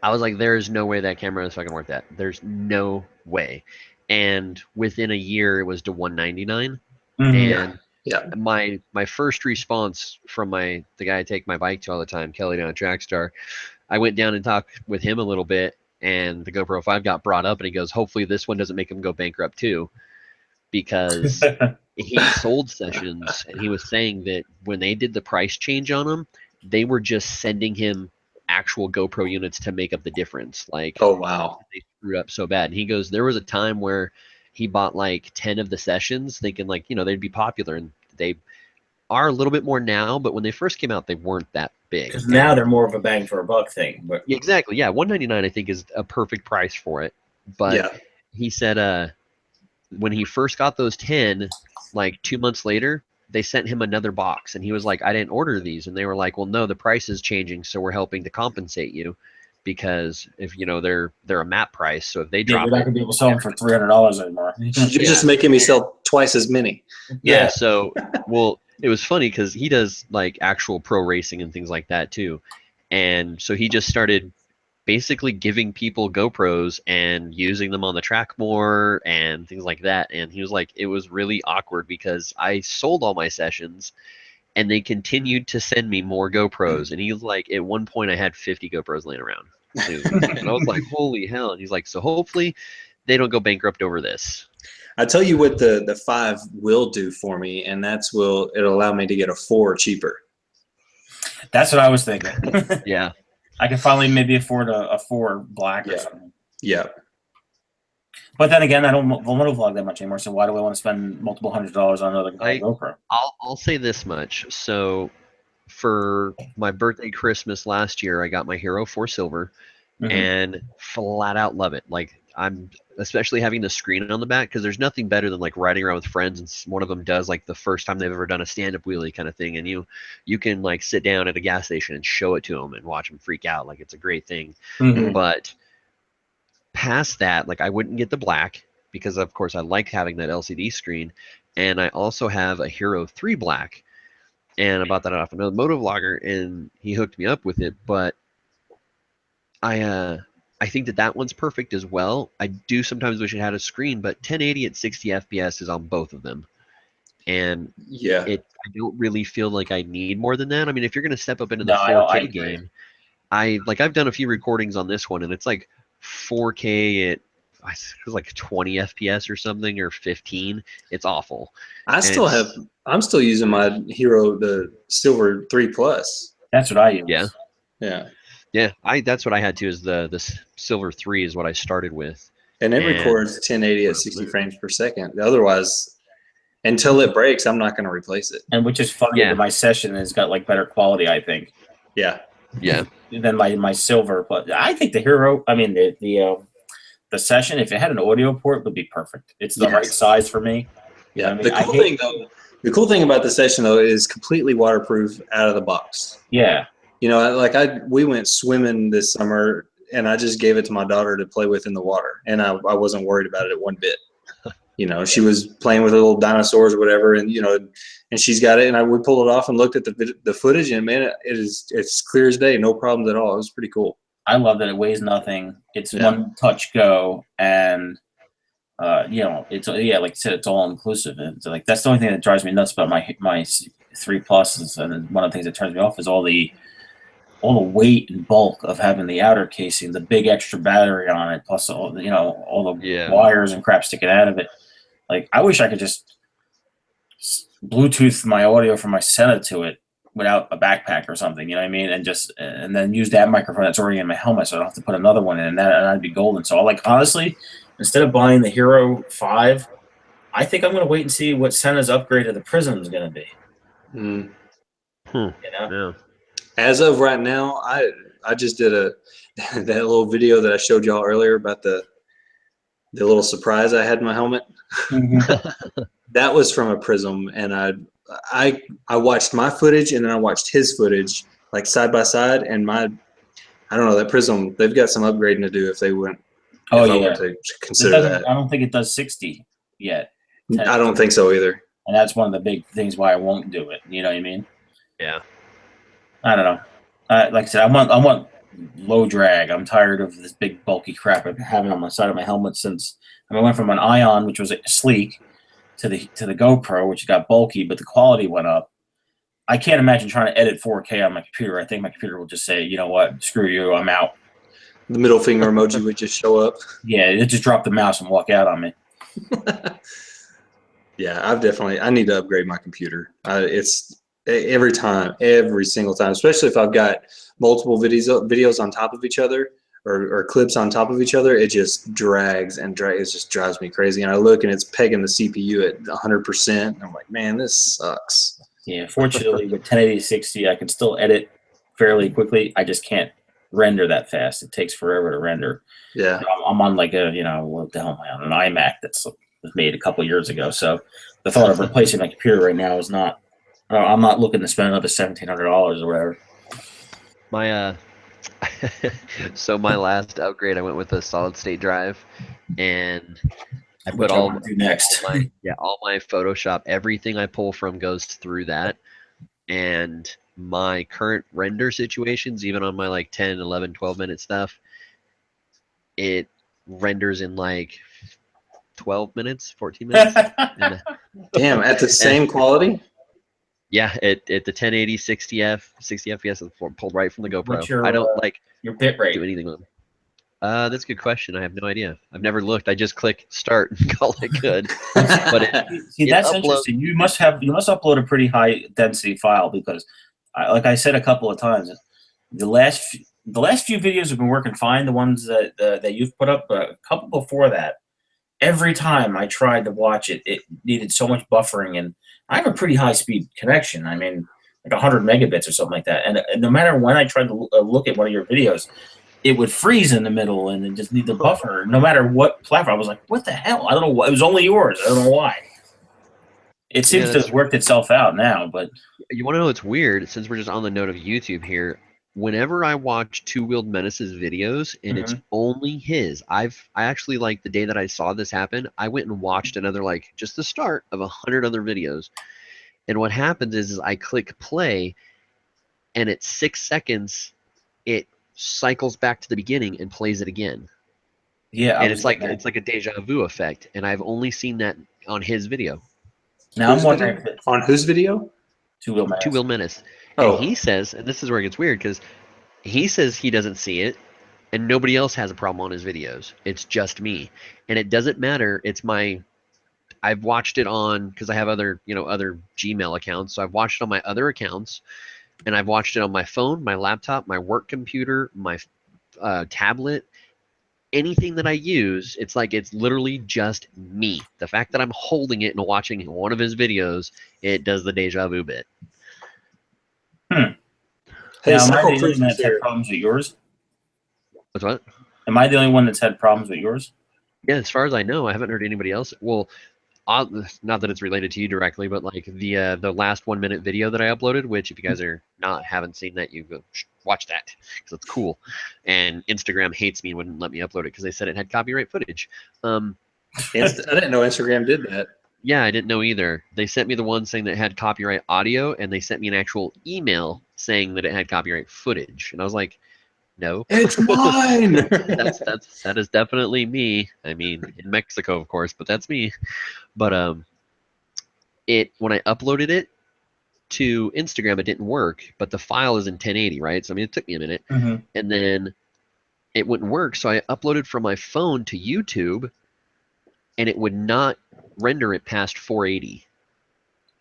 I was like, there's no way that camera is fucking worth that. There's no way. And within a year, it was to $199. And my first response from the guy I take my bike to all the time, Kelly down at Trackstar, I went down and talked with him a little bit, and the GoPro 5 got brought up, and he goes, hopefully this one doesn't make him go bankrupt too, because he sold Sessions, and he was saying that when they did the price change on them, they were just sending him actual GoPro units to make up the difference. Like, oh wow, they screwed up so bad. And he goes, there was a time where he bought like 10 of the Sessions thinking like, they'd be popular, and they are a little bit more now, but when they first came out, they weren't that big. Because now they're more of a bang for a buck thing. But exactly, yeah, $199 I think is a perfect price for it. But he said when he first got those 10, like 2 months later, they sent him another box, and he was like, I didn't order these, and they were like, well, no, the price is changing, so we're helping to compensate you, because if they're a map price, so if they drop, you're not gonna be able to sell them for $300 anymore. You're just making me sell twice as many. Yeah. So, well, it was funny because he does like actual pro racing and things like that too, and so he just started basically giving people GoPros and using them on the track more and things like that. And he was like, it was really awkward because I sold all my sessions and they continued to send me more GoPros. And he was like, at one point I had 50 GoPros laying around. And I was like, holy hell. And he's like, so hopefully they don't go bankrupt over this. I tell you what the 5 will do for me, and it'll allow me to get a 4 cheaper. That's what I was thinking. Yeah. I can finally maybe afford a 4 black or something. Yeah. But then again, I don't motovlog that much anymore, so why do I want to spend multiple $100s on another GoPro? I'll say this much. So for my birthday, Christmas last year, I got my Hero 4 Silver and flat out love it. Like, I'm especially having the screen on the back, because there's nothing better than like riding around with friends and one of them does like the first time they've ever done a stand-up wheelie kind of thing, and you can like sit down at a gas station and show it to them and watch them freak out. Like, it's a great thing. But past that, like, I wouldn't get the black because of course I like having that LCD screen, and I also have a Hero 3 black, and I bought that off another motovlogger and he hooked me up with it. But I think that one's perfect as well. I do sometimes wish it had a screen, but 1080 at 60 FPS is on both of them. And I don't really feel like I need more than that. I mean, if you're going to step up into the 4K game, I've done a few recordings on this one, and it's like 4K at, I think it was like 20 FPS or something, or 15. It's awful. I'm still using my Hero, the Silver 3 Plus. That's what I use. Yeah. That's what I had too. Is the Silver 3 is what I started with, and it records 1080 at 60 frames per second. Otherwise, until it breaks, I'm not going to replace it. And which is funny that my session has got like better quality, I think. Yeah. Than my Silver, but I think the Hero. I mean the session, if it had an audio port, would be perfect. It's the right size for me. Yeah. I mean, the cool thing about the session though is completely waterproof out of the box. Yeah. You know, we went swimming this summer, and I just gave it to my daughter to play with in the water, and I wasn't worried about it one bit. You know, she was playing with little dinosaurs or whatever, and and she's got it, and we pulled it off and looked at the footage, and man, it's clear as day, no problems at all. It was pretty cool. I love that it weighs nothing. It's one touch go, and it's like I said, it's all inclusive, and so, like, that's the only thing that drives me nuts about my 3 Pluses, and one of the things that turns me off is all the weight and bulk of having the outer casing, the big extra battery on it, plus all the wires and crap sticking out of it. Like, I wish I could just Bluetooth my audio from my Senna to it without a backpack or something, you know what I mean? And then use that microphone that's already in my helmet, so I don't have to put another one in, and that'd be golden. So, like, honestly, instead of buying the Hero 5, I think I'm going to wait and see what Senna's upgrade of the Prism is going to be. You know? Yeah. As of right now, I just did that little video that I showed y'all earlier about the little surprise I had in my helmet. That was from a Prism, and I watched my footage, and then I watched his footage like side by side, and I don't know, that Prism, they've got some upgrading to do if they went. I went to consider that. I don't think it does 60 yet. I don't think so either. And that's one of the big things why I won't do it. You know what I mean? Yeah. I don't know. Like I said, I want low drag. I'm tired of this big bulky crap I've been having on my side of my helmet since I went from an Ion, which was sleek, to the GoPro, which got bulky, but the quality went up. I can't imagine trying to edit 4K on my computer. I think my computer will just say, you know what, screw you, I'm out. The middle finger emoji would just show up. Yeah, it just dropped the mouse and walk out on me. Yeah, I need to upgrade my computer. It's every single time, especially if I've got multiple videos on top of each other or clips on top of each other, it just drags and drags. It just drives me crazy. And I look and it's pegging the CPU at 100%. I'm like, man, this sucks. Yeah, fortunately with 1080-60, I can still edit fairly quickly. I just can't render that fast. It takes forever to render. Yeah. I'm on like a, what the hell am I on? An iMac that's was made a couple of years ago. So the thought of replacing my computer right now is not. I'm not looking to spend another $1,700 or whatever. My so my last upgrade, I went with a solid state drive, and I put all my Photoshop, everything I pull from goes through that, and my current render situations, even on my like 10, 11, 12-minute stuff, it renders in like 12 minutes, 14 minutes. Damn, at the same quality? Yeah, at the 1080 60 FPS is pulled right from the GoPro. What's your, I don't like your bit rate? do anything with them. That's a good question. I have no idea. I've never looked. I just click start and call it good. But See, that's interesting. You must upload a pretty high density file because, like I said a couple of times, the last few videos have been working fine. The ones that you've put up, but a couple before that, every time I tried to watch it, it needed so much buffering, and I have a pretty high speed connection. I mean, like 100 megabits or something like that. And no matter when I tried to look at one of your videos, it would freeze in the middle and it just need the buffer. No matter what platform, I was like, "What the hell?" I don't know. What, it was only yours. I don't know why. It seems to have worked itself out now, but you want to know what's weird? Since we're just on the note of YouTube here, whenever I watch Two Wheeled Menace's videos and it's only his, I actually, like, the day that I saw this happen, I went and watched another, like, just the start of 100 other videos. And what happens is I click play, and at 6 seconds, it cycles back to the beginning and plays it again. Yeah, and it's like a deja vu effect, and I've only seen that on his video. Now I'm wondering on whose video? Two Wheel Menace. Oh. And he says, and this is where it gets weird, because he says he doesn't see it, and nobody else has a problem on his videos. It's just me, and it doesn't matter. I've watched it on, because I have other Gmail accounts, so I've watched it on my other accounts. And I've watched it on my phone, my laptop, my work computer, my tablet, anything that I use. It's like it's literally just me. The fact that I'm holding it and watching one of his videos, it does the deja vu bit. Hey, now, am I the only one that's had problems with yours? What's what? Am I the only one that's had problems with yours? Yeah, as far as I know, I haven't heard anybody else. Well, not that it's related to you directly, but like the last 1 minute video that I uploaded, which if you guys haven't seen that, you go watch that because it's cool. And Instagram hates me and wouldn't let me upload it because they said it had copyright footage. I didn't know Instagram did that. Yeah, I didn't know either. They sent me the one saying that it had copyright audio, and they sent me an actual email saying that it had copyright footage, and I was like, no, it's mine. that is definitely me. I mean, in Mexico, of course, but that's me. But when I uploaded it to Instagram, it didn't work. But the file is in 1080, right? So I mean, it took me a minute, and then it wouldn't work. So I uploaded from my phone to YouTube, and it would not render it past 480.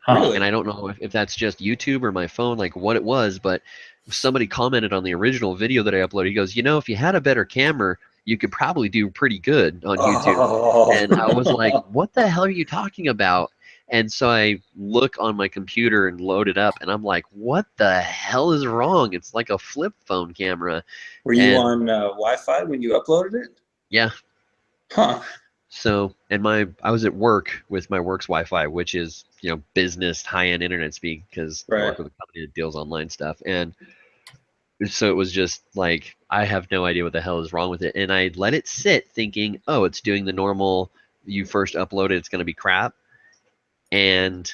Really? And I don't know if that's just YouTube or my phone, like what it was, but somebody commented on the original video that I uploaded. He goes, if you had a better camera, you could probably do pretty good on YouTube. Oh. And I was like, what the hell are you talking about? And so I look on my computer and load it up, and I'm like, what the hell is wrong? It's like a flip phone camera. Were you on Wi-Fi when you uploaded it? Yeah. Huh. So, and I was at work with my work's Wi-Fi, which is, business high-end internet speed, because I work with a company that deals online stuff. And so it was just like, I have no idea what the hell is wrong with it. And I let it sit thinking, oh, it's doing the normal, you first upload it, it's going to be crap. And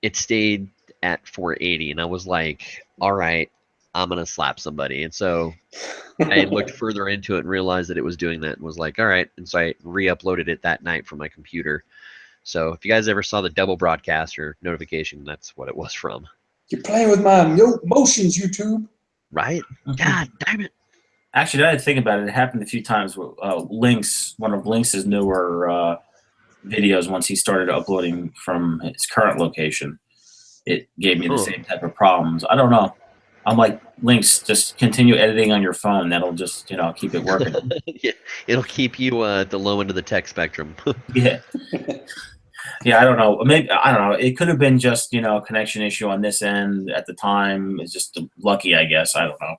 it stayed at 480. And I was like, all right, I'm going to slap somebody. And so I looked further into it and realized that it was doing that and was like, all right. And so I re-uploaded it that night from my computer. So if you guys ever saw the double broadcast or notification, that's what it was from. You're playing with my motions, YouTube. Right? God damn it. Actually, now that I think about it, it happened a few times with one of Lynx's newer videos, once he started uploading from his current location. It gave me the same type of problems. I don't know. I'm like, Lynx, just continue editing on your phone. That'll just, keep it working. Yeah, it'll keep you at the low end of the tech spectrum. Yeah. Yeah, I don't know. Maybe I don't know. It could have been just a connection issue on this end at the time. It's just lucky, I guess. I don't know.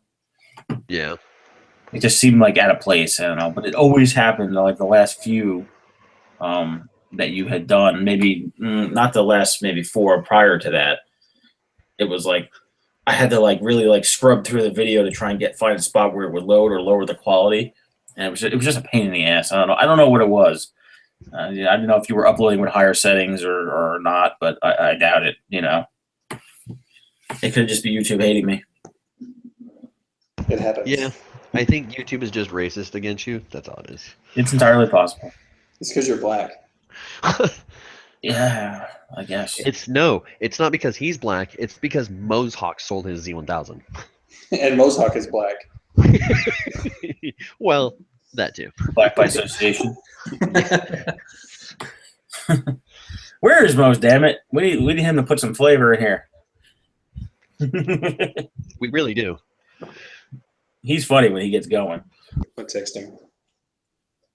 Yeah. It just seemed like out of place. I don't know, but it always happened. Like the last few that you had done, maybe not the last, maybe 4 prior to that. It was like I had to like really like scrub through the video to try and find a spot where it would load or lower the quality, and it was just a pain in the ass. I don't know what it was. I don't know if you were uploading with higher settings or not, but I doubt it. It could just be YouTube hating me. It happens. Yeah. I think YouTube is just racist against you. That's all it is. It's entirely possible. It's because you're black. Yeah, I guess. It's not because he's black. It's because Mohawk sold his Z1000. And Mohawk is black. Well, that too. Black by association. Where is Mose, damn it? We need him to put some flavor in here. We really do. He's funny when he gets going. I'll text him.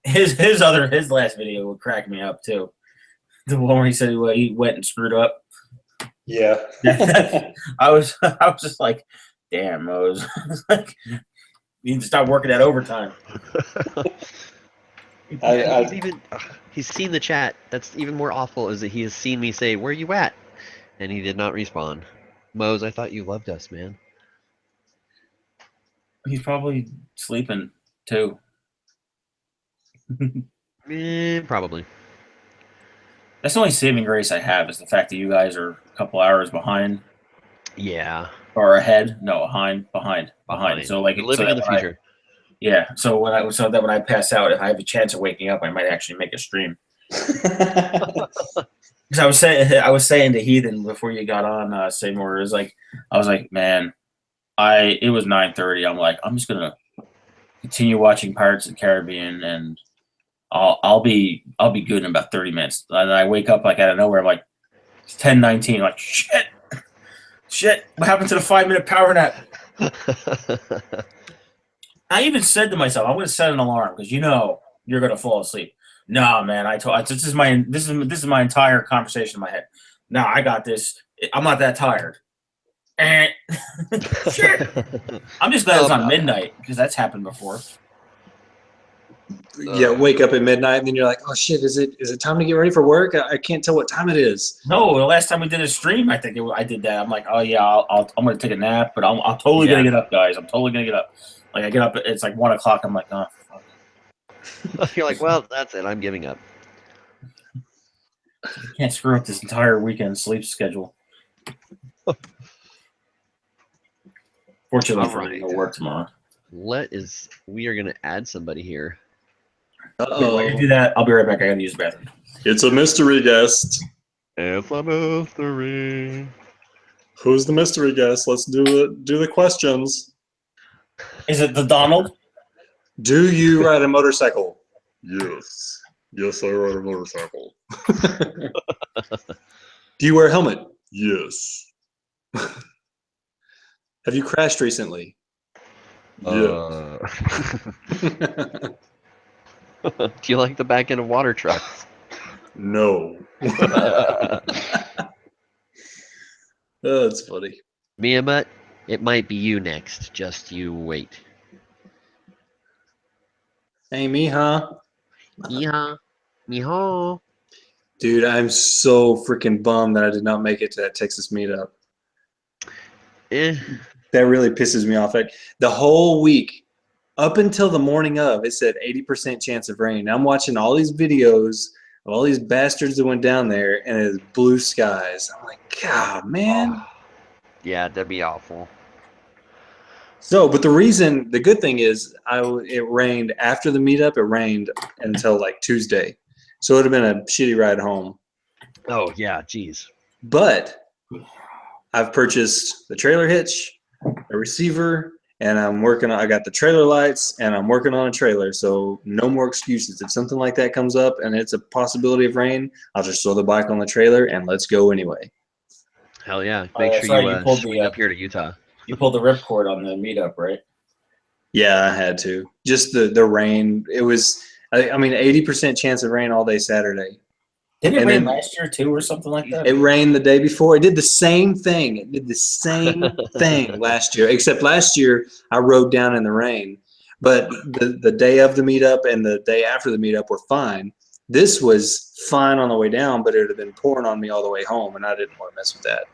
His last video would crack me up too. The one where he said he went and screwed up. Yeah. I was just like, damn, Mose. Like, you need to stop working that overtime. He's seen the chat. That's even more awful is that he has seen me say, "Where you at?" And he did not respond. Mose, I thought you loved us, man. He's probably sleeping too. Probably. That's the only saving grace I have is the fact that you guys are a couple hours behind. Yeah. Or ahead? No, behind. So like living in the future. Yeah. So when I pass out, if I have a chance of waking up, I might actually make a stream. Because I was saying to Heathen before you got on, Seymour, I was like, man, it was 9:30. I'm like, I'm just gonna continue watching Pirates of the Caribbean, and I'll be good in about 30 minutes. And I wake up like out of nowhere. I'm like, it's 10:19. Like shit. What happened to the 5-minute power nap? I even said to myself, I'm gonna set an alarm because you're gonna fall asleep. No, man. This is my entire conversation in my head. No, I got this. I'm not that tired. Shit. I'm just glad it's not midnight because that's happened before. Yeah, wake up at midnight and then you're like, oh shit, is it time to get ready for work? I can't tell what time it is. No, the last time we did a stream, I think I did that. I'm like, oh yeah, I'm gonna take a nap, but I'm totally gonna get up, guys. I'm totally gonna get up. Like I get up, it's like 1 o'clock. I'm like, oh. Fuck. You're like, well, that's it. I'm giving up. I can't screw up this entire weekend sleep schedule. Fortunately, for me, I'll work tomorrow. We are gonna add somebody here. Uh-oh. While you do that, I'll be right back. I gotta use the bathroom. It's a mystery guest. It's a mystery. Who's the mystery guest? Let's do the questions. Is it the Donald? Do you ride a motorcycle? Yes. Yes, I ride a motorcycle. Do you wear a helmet? Yes. Have you crashed recently? Yeah. Do you like the back end of water trucks? No. That's funny. Miamutt, it might be you next. Just you wait. Hey, Miha. Miha. Miho. Dude, I'm so freaking bummed that I did not make it to that Texas meetup. That really pisses me off. Like, the whole week, up until the morning of, it said 80% chance of rain. I'm watching all these videos of all these bastards that went down there, and it's blue skies. I'm like, God, man. Oh. Yeah, that'd be awful. So, but the good thing is, it rained after the meetup. It rained until like Tuesday, so it would have been a shitty ride home. Oh yeah, geez. But I've purchased the trailer hitch, a receiver, and I got the trailer lights, and I'm working on a trailer. So no more excuses. If something like that comes up and it's a possibility of rain, I'll just throw the bike on the trailer and let's go anyway. Hell yeah! Make sure you swing up here to Utah. You pulled the ripcord on the meetup, right? Yeah, I had to. Just the rain. It was, 80% chance of rain all day Saturday. Didn't it And rain then last year too, or something like that? it rained the day before. It did the same thing. It did the same thing last year, except last year I rode down in the rain. But the day of the meetup and the day after the meetup were fine. This was fine on the way down, but it would have been pouring on me all the way home, and I didn't want to mess with that.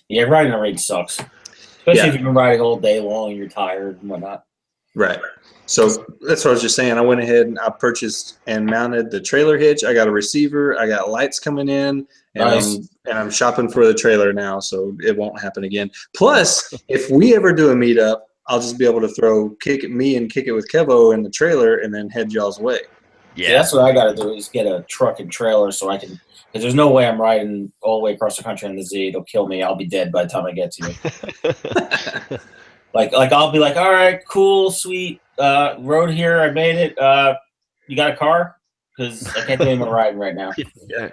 Yeah, riding in the rain sucks. Especially if you've been riding all day long and you're tired and whatnot. Right. So that's what I was just saying. I went ahead and I purchased and mounted the trailer hitch. I got a receiver. I got lights coming in, and Nice. I'm shopping for the trailer now, so it won't happen again. Plus, if we ever do a meetup, I'll just be able to kick it with Kevo in the trailer and then head y'all's way. Yeah, that's what I got to do is get a truck and trailer so I can, because there's no way I'm riding all the way across the country on the Z. They'll kill me. I'll be dead by the time I get to you. like I'll be like, all right, cool, sweet, road here, I made it. You got a car? Because I can't do any more riding right now. Yeah.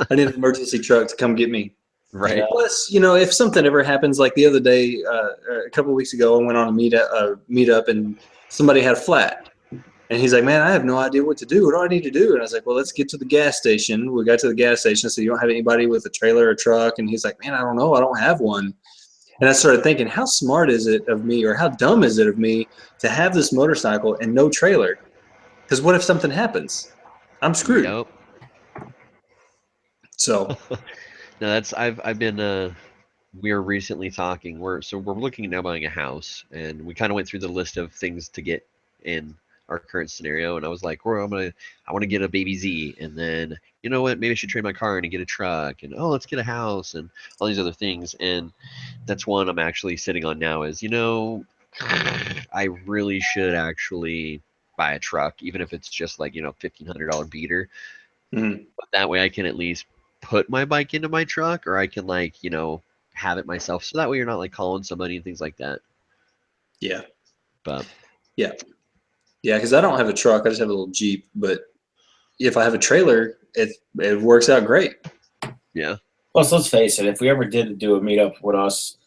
I need an emergency truck to come get me. Right. Plus, if something ever happens, like the other day, a couple of weeks ago, I went on a meetup and somebody had a flat. And he's like, man, I have no idea what to do. What do I need to do? And I was like, well, let's get to the gas station. We got to the gas station, so you don't have anybody with a trailer or truck. And he's like, man, I don't know. I don't have one. And I started thinking, how smart is it of me, or how dumb is it of me to have this motorcycle and no trailer? Because what if something happens? I'm screwed. Yep. So No, that's I've been we're recently talking. We're looking at now buying a house, and we kind of went through the list of things to get in our current scenario, and I was like, I want to get a baby Z, and then you know what, maybe I should trade my car in and get a truck, and let's get a house and all these other things. And that's one I'm actually sitting on now is, I really should actually buy a truck, even if it's just like, $1,500 beater. Mhm. But that way I can at least put my bike into my truck, or I can have it myself, so that way you're not like calling somebody and things like that. yeah. But Yeah, because I don't have a truck. I just have a little Jeep. But if I have a trailer, it works out great. yeah. Plus, let's face it, if we ever did do a meetup with us,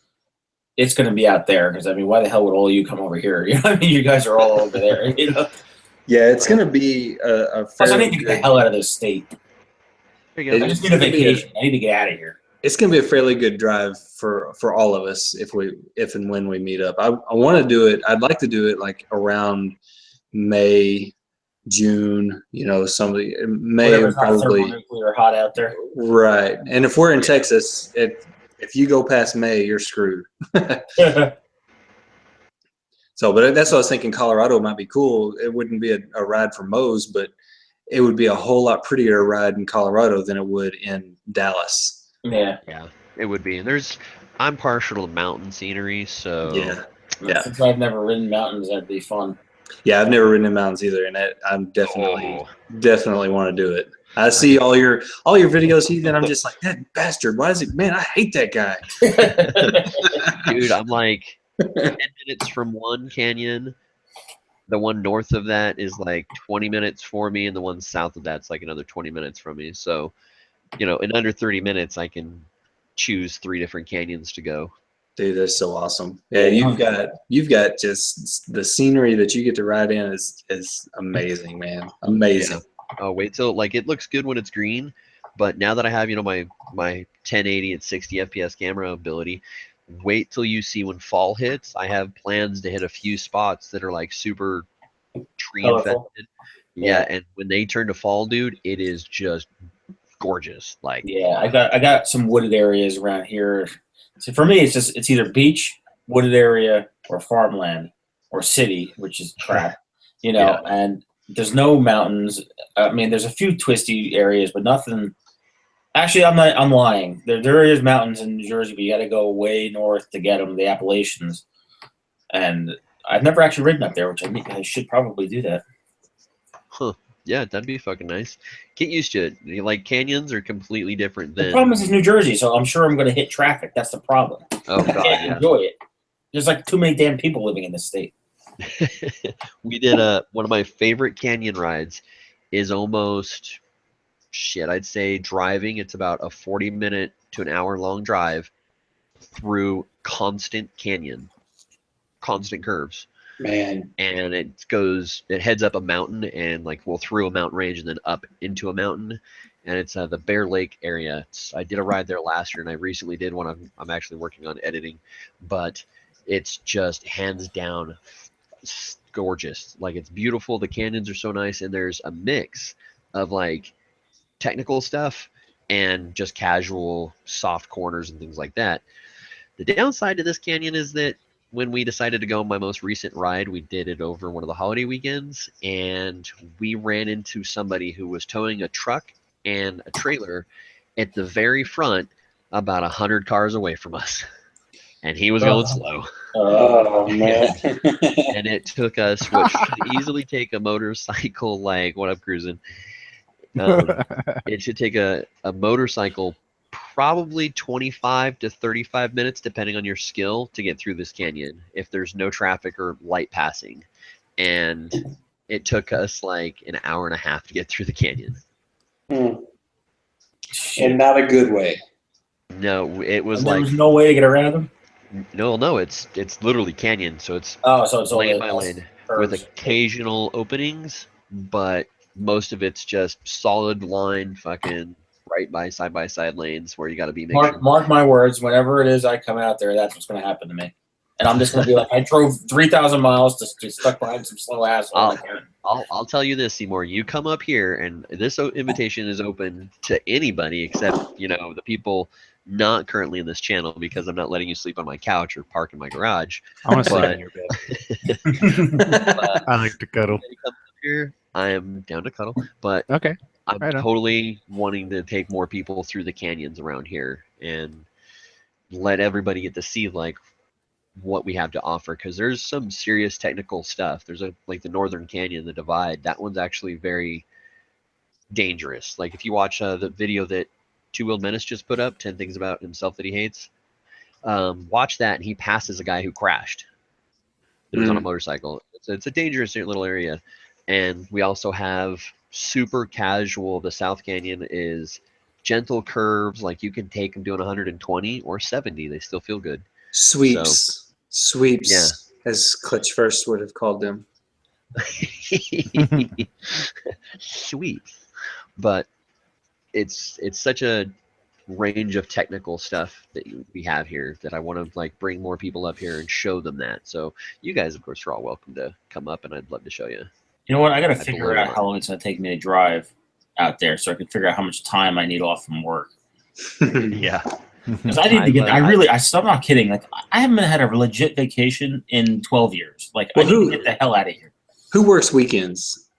it's going to be out there. Because, I mean, why the hell would all you come over here? You know what I mean? You guys are all over there. Yeah, it's going to be a Plus, I need to get the hell out of this state. There you go. I just need a vacation. I need to get out of here. It's going to be a fairly good drive for all of us if and when we meet up. I want to do it. I'd like to do it like around May, June. May probably Nuclear hot out there. Right. And if we're in Texas, if you go past May, you're screwed. So, but that's what I was thinking. Colorado might be cool. It wouldn't be a ride for Moe's, but it would be a whole lot prettier to ride in Colorado than it would in Dallas. Yeah, it would be. And I'm partial to mountain scenery, so yeah. Since I've never ridden mountains, that'd be fun. Yeah, I've never ridden in mountains either, and I'm definitely want to do it. I see all your videos, Heathen. I'm just like, that bastard. Why is it? Man, I hate that guy. Dude, I'm like 10 minutes from one canyon. The one north of that is like 20 minutes for me, and the one south of that's like another 20 minutes from me. So, in under 30 minutes, I can choose 3 different canyons to go. Dude, that's so awesome. Yeah, you've got just the scenery that you get to ride in is amazing, man. Amazing. Yeah. Oh, wait till it looks good when it's green, but now that I have my 1080 and 60 FPS camera ability, wait till you see when fall hits. I have plans to hit a few spots that are like super tree infested. Yeah, and when they turn to fall, dude, it is just gorgeous. Like, yeah, I got some wooded areas around here. So for me, it's either beach, wooded area, or farmland, or city, which is crap, and there's no mountains. I mean, there's a few twisty areas, but nothing. Actually, I'm lying. There is mountains in New Jersey, but you got to go way north to get them, the Appalachians. And I've never actually ridden up there, which I should probably do that. Huh. Yeah, that'd be fucking nice. Get used to it. Like, canyons are completely different than... The problem is it's New Jersey, so I'm sure I'm going to hit traffic. That's the problem. Oh, God, I can't enjoy it. There's like too many damn people living in this state. We did one of my favorite canyon rides is almost... I'd say driving, it's about a 40-minute to an hour-long drive through constant canyon. Constant curves. Man. And it heads up a mountain, and like we'll through a mountain range and then up into a mountain. And it's the Bear Lake area. I did a ride there last year, and I recently did one. I'm actually working on editing, but it's just hands down gorgeous. Like, it's beautiful. The canyons are so nice, and there's a mix of like technical stuff and just casual soft corners and things like that. The downside to this canyon is that when we decided to go on my most recent ride, we did it over one of the holiday weekends, and we ran into somebody who was towing a truck and a trailer at the very front, about 100 cars away from us. And he was going slow. Oh, man. And it took us what should easily take a motorcycle, like, what up, cruising? It should take a motorcycle probably 25 to 35 minutes, depending on your skill, to get through this canyon if there's no traffic or light passing. And it took us like an hour and a half to get through the canyon. And not a good way. No, it was there like was no way to get around them. no, it's literally canyon, so it's so it's lane by lane with occasional openings, but most of it's just solid line, fucking right by side lanes where you got to be. Mark my words. Whenever it is I come out there, that's what's going to happen to me. And I'm just going to be like, I drove 3,000 miles to stuck behind some slow asshole. I'll tell you this, Seymour. You come up here, and this invitation is open to anybody except, the people not currently in this channel, because I'm not letting you sleep on my couch or park in my garage. I want to sleep in your bed. I like to cuddle. When you come up here, I am down to cuddle, but okay. I'm totally wanting to take more people through the canyons around here and let everybody get to see like what we have to offer, because there's some serious technical stuff. There's like the Northern Canyon, the Divide. That one's actually very dangerous. Like, if you watch the video that Two Wheeled Menace just put up, 10 things about himself that he hates, watch that, and he passes a guy who crashed. It was on a motorcycle. It's a dangerous little area. And we also have super casual. The South Canyon is gentle curves. Like, you can take them doing 120 or 70. They still feel good. Sweeps, as Clutch First would have called them. Sweeps, but it's such a range of technical stuff that we have here that I want to like bring more people up here and show them that. So you guys, of course, are all welcome to come up, and I'd love to show you. You know what? I got to figure out how long it's going to take me to drive out there, so I can figure out how much time I need off from work. Yeah. Because I need to get. I'm not kidding. Like, I haven't had a legit vacation in 12 years. Like, I need to get the hell out of here. Who works weekends?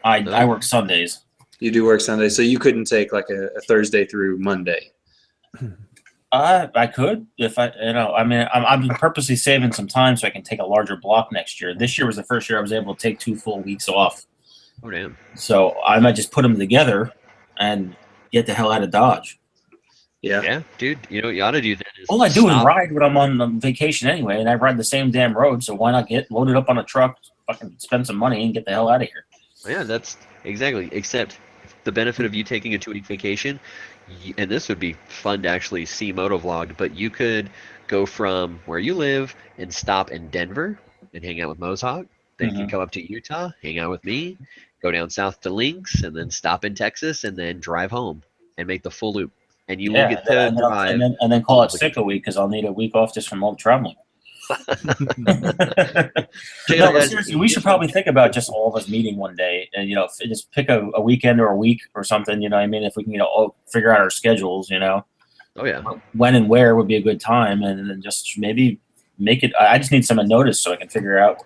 I work Sundays. You do work Sundays, so you couldn't take like a Thursday through Monday. I could if I'm purposely saving some time so I can take a larger block next year. This year was the first year I was able to take 2 full weeks off. Oh damn! So I might just put them together and get the hell out of Dodge. Yeah, dude. You know what you ought to do then is all I do is ride when I'm on vacation anyway, and I ride the same damn road. So why not get loaded up on a truck, fucking spend some money, and get the hell out of here? Yeah, that's exactly. Except the benefit of you taking a 2-week vacation, and this would be fun to actually see motovlogged, but you could go from where you live and stop in Denver and hang out with Mozhog. Then you can come up to Utah, hang out with me, go down south to Lynx, and then stop in Texas, and then drive home and make the full loop. And you will get to drive. And then call it sick a week, because I'll need a week off just from all the traveling. No, seriously, we should probably think about just all of us meeting one day, and just pick a weekend or a week or something. You know what I mean? If we can, all figure out our schedules. Oh yeah. When and where would be a good time, and then just maybe make it. I just need some notice so I can figure out.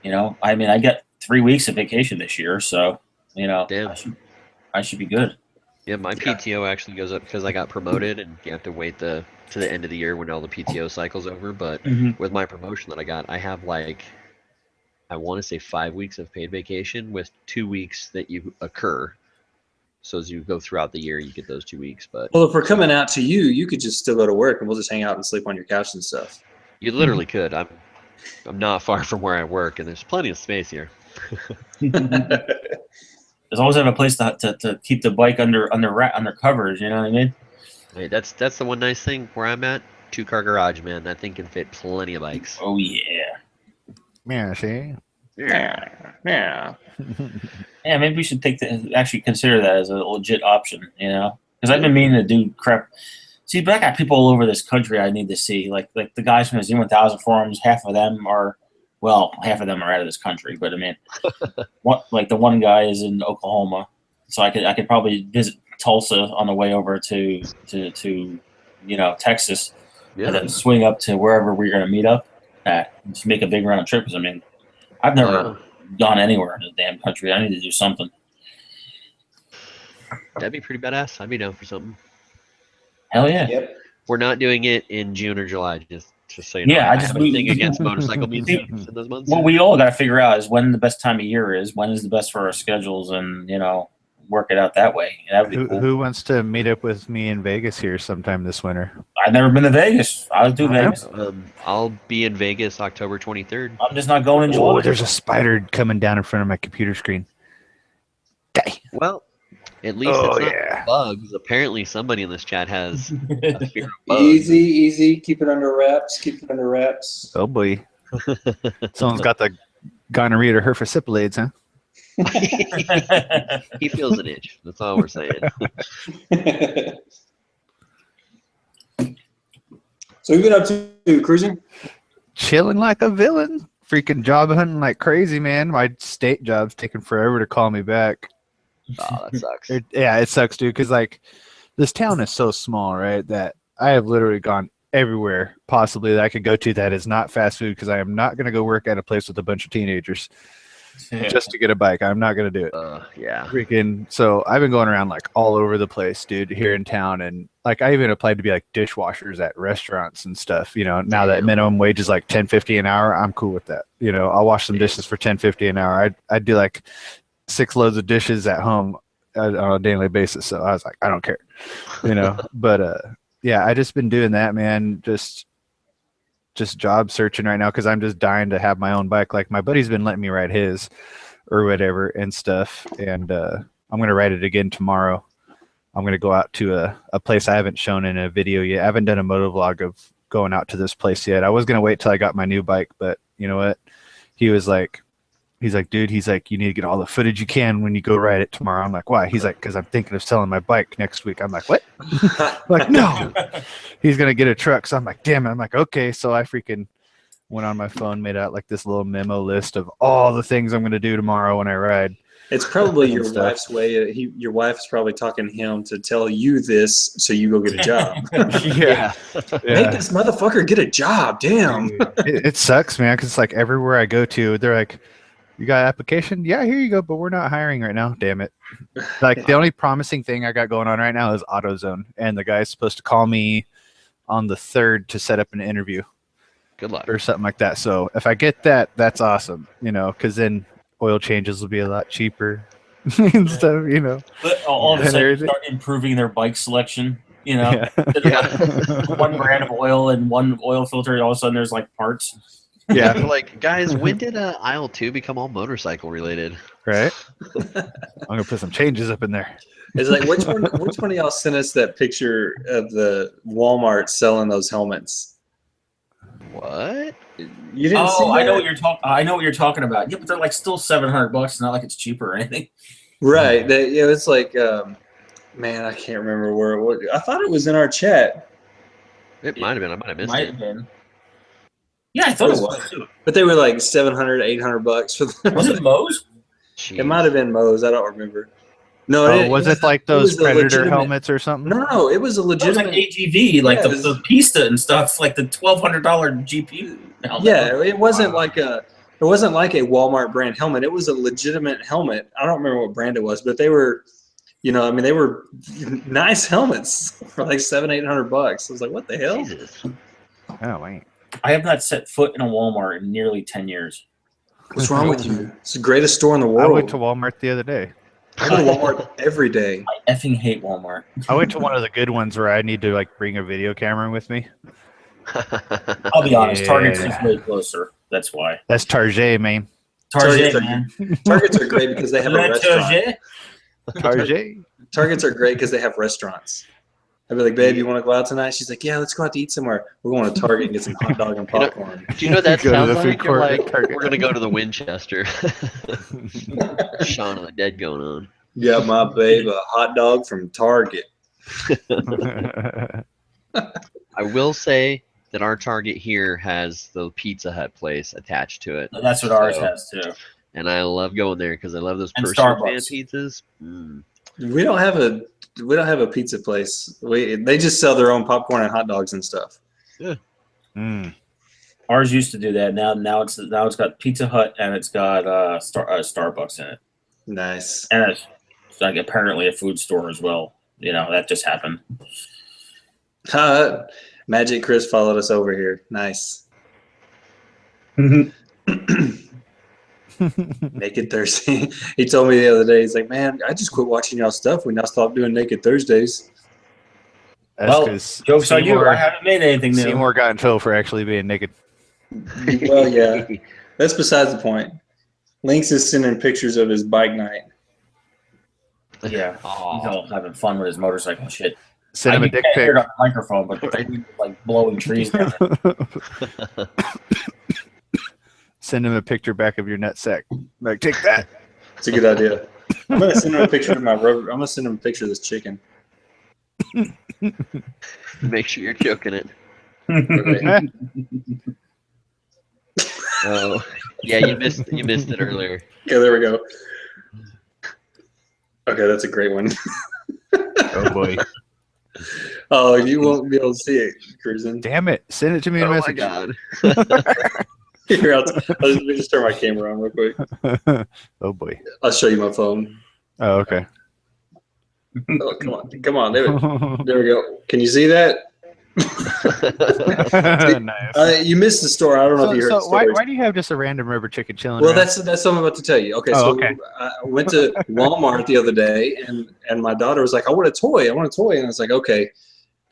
I mean, I get 3 weeks of vacation this year, so damn. I should be good. Yeah, my PTO actually goes up because I got promoted, and you have to wait to the end of the year when all the PTO cycle's over. But with my promotion that I got, I have like, I want to say 5 weeks of paid vacation with 2 weeks that you accrue. So as you go throughout the year, you get those 2 weeks. But well, if we're coming out to you, you could just still go to work, and we'll just hang out and sleep on your couch and stuff. You literally could. I'm not far from where I work, and there's plenty of space here. As long as I have a place to keep the bike under covers, you know what I mean? Hey, that's the one nice thing where I'm at. 2-car garage, man. That thing can fit plenty of bikes. Oh yeah. Yeah, see? Yeah. Yeah, maybe we should actually consider that as a legit option, you know? Because I've been meaning to do crap. See, but I got people all over this country I need to see. Like the guys from the Z1000 forums, half of them are out of this country. But I mean, like the one guy is in Oklahoma, so I could probably visit Tulsa on the way over to Texas, and then swing up to wherever we're going to meet up at, and just make a big round trip. Because I mean, I've never gone anywhere in the damn country. I need to do something. That'd be pretty badass. I'd be down for something. Hell yeah. Yep. We're not doing it in June or July, just so you know. Yeah, I have a thing against motorcycle meetups in those months. What we all got to figure out is when the best time of year is, when is the best for our schedules, and work it out that way. That would be cool. Who wants to meet up with me in Vegas here sometime this winter? I've never been to Vegas. I'll do Vegas. I'll be in Vegas October 23rd. I'm just not going in July. Oh, there's a spider coming down in front of my computer screen. Well, at least it's not bugs. Apparently, somebody in this chat has a fear of bugs. Easy. Keep it under wraps. Oh boy. Someone's got the gonorrhea or herpesipilades, huh? He feels an itch. That's all we're saying. So you've been up to cruising? Chilling like a villain. Freaking job hunting like crazy, man. My state job's taking forever to call me back. Oh, that sucks. It sucks, dude, because like this town is so small, right, that I have literally gone everywhere possibly that I could go to that is not fast food, because I am not going to go work at a place with a bunch of teenagers just to get a bike. I'm not going to do it. Yeah. Freaking. So I've been going around like all over the place, dude, here in town. And like I even applied to be like dishwashers at restaurants and stuff. Now that minimum wage is like $10.50 an hour, I'm cool with that. I'll wash some dishes for $10.50 an hour. I'd do like 6 loads of dishes at home on a daily basis. So I was like, I don't care, but yeah, I just been doing that, man. Just job searching right now, because I'm just dying to have my own bike. Like my buddy's been letting me ride his or whatever and stuff, and I'm gonna ride it again tomorrow. I'm gonna go out to a place I haven't shown in a video yet. I haven't done a motovlog of going out to this place yet. I was gonna wait till I got my new bike, but you know what? He's like, dude, you need to get all the footage you can when you go ride it tomorrow. I'm like, why? He's like, because I'm thinking of selling my bike next week. I'm like, what? Like, no. He's going to get a truck. So I'm like, damn it. I'm like, okay. So I freaking went on my phone, made out like this little memo list of all the things I'm going to do tomorrow when I ride. It's probably your wife's way. Your wife's probably talking to him to tell you this so you go get a job. Yeah. Make this motherfucker get a job. Damn. It sucks, man, because it's like everywhere I go to, they're like, you got an application? Yeah, here you go, but we're not hiring right now. Damn it. Like the only promising thing I got going on right now is AutoZone, and the guy's supposed to call me on the 3rd to set up an interview. Good luck. Or something like that. So if I get that, that's awesome, because then oil changes will be a lot cheaper and stuff, But all of a sudden start improving their bike selection, Yeah. 1 brand of oil and 1 oil filter, and all of a sudden there's like parts. Yeah. Like, guys, when did aisle 2 become all motorcycle related? Right. I'm gonna put some changes up in there. It's like, which one of y'all sent us that picture of the Walmart selling those helmets? What? You didn't see that? I know what you're talking about. Yeah, but they're like still $700. It's not like it's cheaper or anything. Right. It's like, man, I can't remember where it was. I thought it was in our chat. It might have been. I might have missed Might it. have been. Yeah, I thought it was too. But they were like $700, $800 for them. Was it Moe's? Jeez. It might have been Moe's. I don't remember. No, was it like those Predator helmets or something? No, it was a legitimate. It was like AGV, like the Pista and stuff, like the $1,200 GP helmet. Yeah, it wasn't like a Walmart brand helmet. It was a legitimate helmet. I don't remember what brand it was, but they were, they were nice helmets for like $700-800. I was like, what the hell? Jesus. Oh wait. I have not set foot in a Walmart in nearly 10 years. What's wrong with you? It's the greatest store in the world. I went to Walmart the other day. I go to Walmart every day. I effing hate Walmart. I went to one of the good ones where I need to like bring a video camera with me. I'll be honest, Target's just way closer. That's why. That's Target, man. Target, man. Targets are great because they have a restaurant. Target. Targets are great because they have restaurants. I'd be like, babe, you want to go out tonight? She's like, yeah, let's go out to eat somewhere. We're going to Target and get some hot dog and popcorn. Do you know what that Go to sounds the food like? You're court at like, Target. we're gonna go to the Winchester. Shaun of the Dead going on. Got my babe a hot dog from Target. I will say that our Target here has the Pizza Hut place attached to it. That's what ours has too. And I love going there because I love those And personal fan Starbucks. pizzas. Mm. We don't have a pizza place. They just sell their own popcorn and hot dogs and stuff. Mm. Ours used to do that. Now it's got Pizza Hut and it's got Starbucks in it. Nice. And it's like apparently a food store as well. You know, that just happened. Magic Chris followed us over here. Nice. Naked Thursday. He told me the other day, he's like, man, I just quit watching y'all stuff. We now stopped doing Naked Thursdays. That's Well, 'cause jokes on you. Seymour- I haven't made anything new. Seymour got in trouble for actually being naked. Well, yeah. That's besides the point. Lynx is sending pictures of his bike night. Yeah, he's all having fun with his motorcycle and shit. Send him a dick can't hear pic. it on the microphone, but like blowing trees down. Send him a picture back of your nutsack. Like, take that. It's a good idea. I'm gonna send him a picture of my rubber. I'm gonna send him a picture of this chicken. Make sure you're choking it. Oh, yeah, you missed it earlier. Yeah, there we go. Okay, that's a great one. Oh boy. Oh, you won't be able to see it, Cruising. Damn it. Send it to me in a Oh my message. god. Here, let me just turn my camera on real quick. Oh boy. I'll show you my phone. Oh, okay. Oh, come on, there we go. Can you see that? Nice. You missed the story. I don't know if you heard the story. Why do you have just a random rubber chicken chilling Well, around? that's what I'm about to tell you. Okay, Oh, so okay. I went to Walmart the other day, and my daughter was like, "I want a toy. I want a toy." And I was like, "Okay,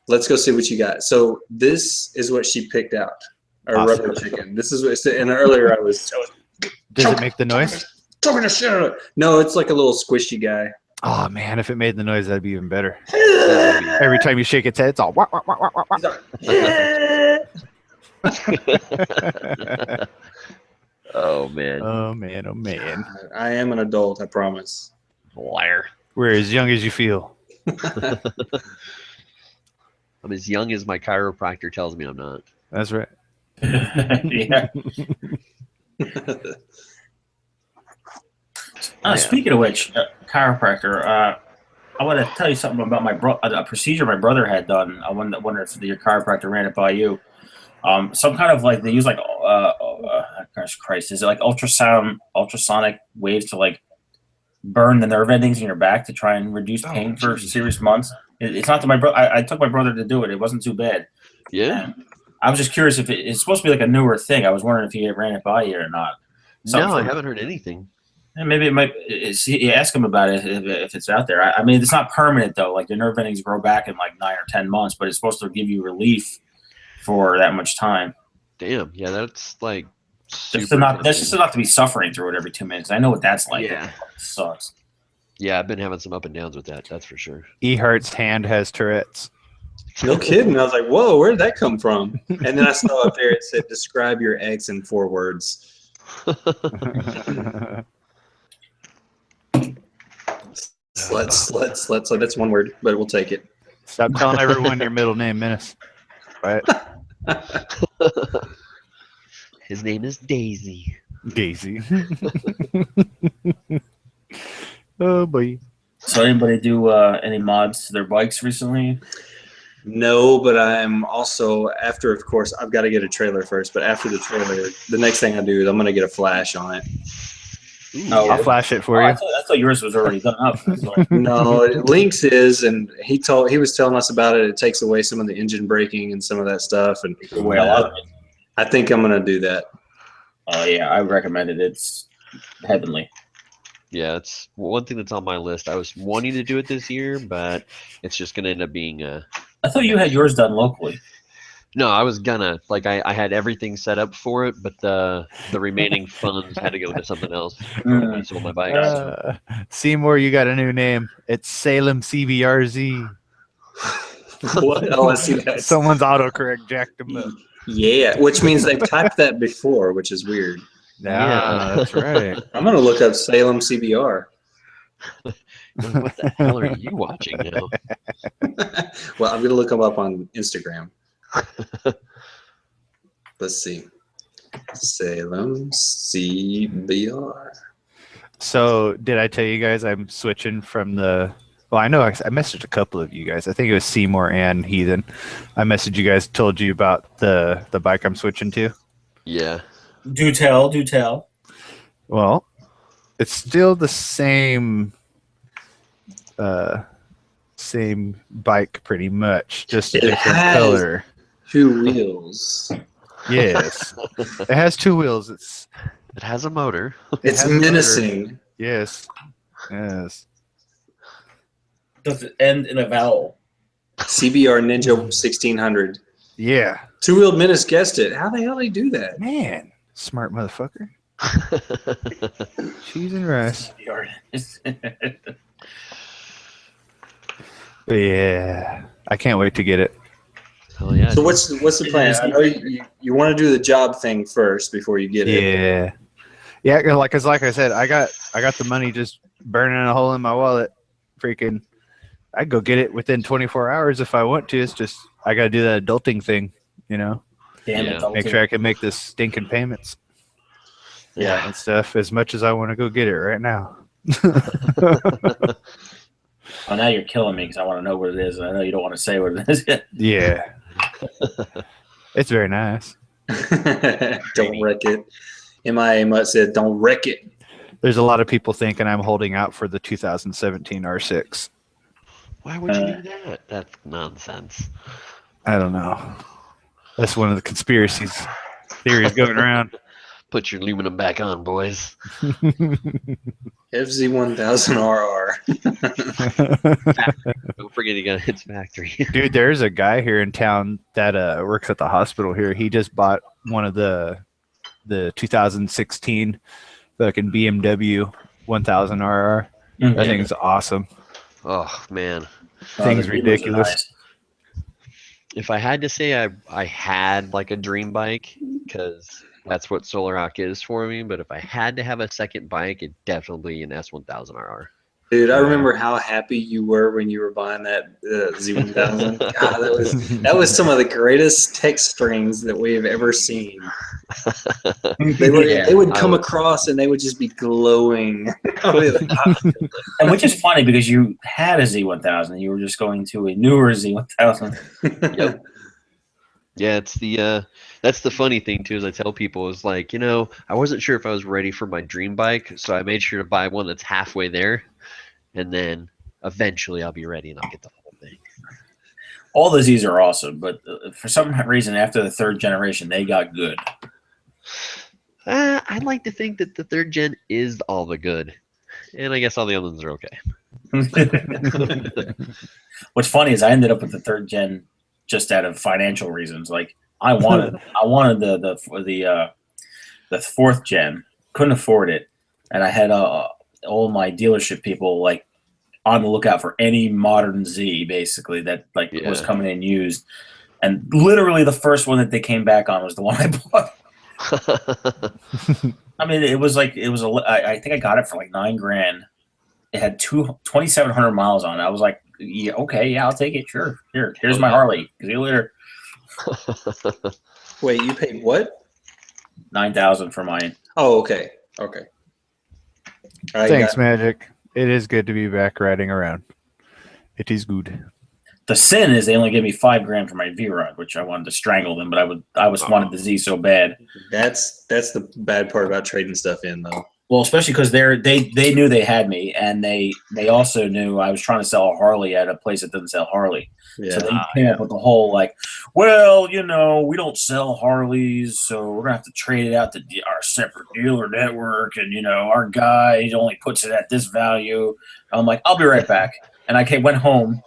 let's go see what you got." So this is what she picked out: a Awesome. rubber chicken. This is what. And earlier I was Does it make the noise? talking to shit out of it. No, it's like a little squishy guy. Oh man, if it made the noise, that'd be even better. That would be- Every time you shake its head, it's all wah, wah, wah, wah, wah, wah. He's like, yeah. Oh man. Oh man, oh man. I am an adult. I promise. Liar. We're as young as you feel. I'm as young as my chiropractor tells me I'm not. That's right. Yeah. Yeah. Speaking of which, chiropractor, I want to tell you something about a procedure my brother had done. I wonder if your chiropractor ran it by you. Some kind of like they use like gosh Christ, is it like ultrasonic waves to like burn the nerve endings in your back to try and reduce pain for serious months? It's not that my brother. I took my brother to do it. It wasn't too bad. Yeah. And I was just curious if it's supposed to be like a newer thing. I was wondering if he ran it by you or not. No, I haven't heard anything. And maybe it might. You ask him about it if it's out there. I mean, it's not permanent though. Like your nerve endings grow back in like 9 or 10 months, but it's supposed to give you relief for that much time. Damn. Yeah, that's like That's super just enough to be suffering through it every 2 minutes. I know what that's like. Yeah. It sucks. Yeah, I've been having some up and downs with that. That's for sure. Ehart's hand has Tourette's. No kidding. I was like, whoa, where did that come from? And then I saw up there it said, describe your ex in 4 words. Slut. So that's 1 word, but we'll take it. Stop telling everyone your middle name, Menace. Right? His name is Daisy. Daisy. Oh boy. So anybody do any mods to their bikes recently? No, but I'm also, after, of course, I've got to get a trailer first, but after the trailer, the next thing I do is I'm going to get a flash on it. Oh, I'll flash it for I you. thought yours was already done up. No, Lynx is, and he was telling us about it. It takes away some of the engine braking and some of that stuff, and Way a lot of it. I think I'm going to do that. Yeah, I recommend it. It's heavenly. Yeah, it's one thing that's on my list. I was wanting to do it this year, but it's just going to end up being I thought you had yours done locally. No, I was gonna I had everything set up for it, but the remaining funds had to go to something else. When I sold my bike. Seymour, you got a new name. It's Salem CBRZ. What? Oh, I see that. Someone's autocorrect jacked them up. Yeah, which means they've typed that before, which is weird. Yeah, that's right. I'm gonna look up Salem CBR. What the hell are you watching now? Well, I'm gonna look them up on Instagram. Let's see. Salem CBR. So, did I tell you guys I'm switching from the? Well, I know I messaged a couple of you guys. I think it was Seymour and Heathen. I messaged you guys, told you about the bike I'm switching to. Yeah. Do tell. Well, it's still the same bike pretty much, just a It different has- color. 2 wheels. Yes. It has 2 wheels. It has a motor. It's has a motor. menacing. Yes. Yes. Does it end in a vowel? CBR Ninja 1600. Yeah. 2-wheel menace, guessed it. How the hell they do that? Man, smart motherfucker. Cheese and rice. But yeah, I can't wait to get it. Oh yeah. So what's the plan? I know you want to do the job thing first before you get it. Yeah. Yeah, cause like I said, I got the money just burning a hole in my wallet. Freaking, I'd go get it within 24 hours if I want to. It's just I got to do that adulting thing, you know. Damn Yeah. it! Make sure I can make this stinking payments Yeah. and stuff as much as I want to go get it right now. Oh, now you're killing me because I want to know what it is, and I know you don't want to say what it is yet. Yeah. It's very nice. Don't wreck it. MIA Mutt said, "Don't wreck it." There's a lot of people thinking I'm holding out for the 2017 R6. Why would you do that? That's nonsense. I don't know. That's one of the conspiracies theories going around. Put your aluminum back on, boys. FZ1000RR. Don't forget you got its factory. Dude, there's a guy here in town that works at the hospital here. He just bought one of the 2016 fucking BMW 1000RR. Mhm. That thing's awesome. Oh man. Thing's the ridiculous. nice. If I had to say I had like a dream bike, because that's what Solar Rock is for me, but if I had to have a second bike, it'd definitely be an S1000RR. Dude, I remember how happy you were when you were buying that Z1000. God, that was some of the greatest text strings that we have ever seen. They would come across and they would just be glowing. And which is funny because you had a Z1000, you were just going to a newer Z1000. Yep. Yeah, it's that's the funny thing too, is I tell people is like, I wasn't sure if I was ready for my dream bike, so I made sure to buy one that's halfway there, and then eventually I'll be ready and I'll get the whole thing. All the Z's are awesome, but for some reason after the 3rd generation, they got good. I'd like to think that the 3rd gen is all the good, and I guess all the other ones are okay. What's funny is I ended up with the 3rd gen just out of financial reasons. Like I wanted the 4th gen, couldn't afford it, and I had all my dealership people like on the lookout for any modern Z basically that was coming in used, and literally the first one that they came back on was the one I bought. I mean, I think I got it for like $9,000. It had 2,700 miles on it. I was like, yeah, okay, yeah, I'll take it. Sure. Here's my Harley. See you later. Wait, you paid what? $9,000 for mine. Oh, okay. Okay. Thanks, Magic. It is good to be back riding around. It is good. The sin is they only gave me $5,000 for my V-Rod, which I wanted to strangle them, but I wanted the Z so bad. That's the bad part about trading stuff in, though. Well, especially because they knew they had me, and they also knew I was trying to sell a Harley at a place that doesn't sell Harley. Yeah. So they came up with the whole like, well, we don't sell Harleys, so we're gonna have to trade it out to our separate dealer network, and our guy only puts it at this value. I'm like, I'll be right back, and I went home,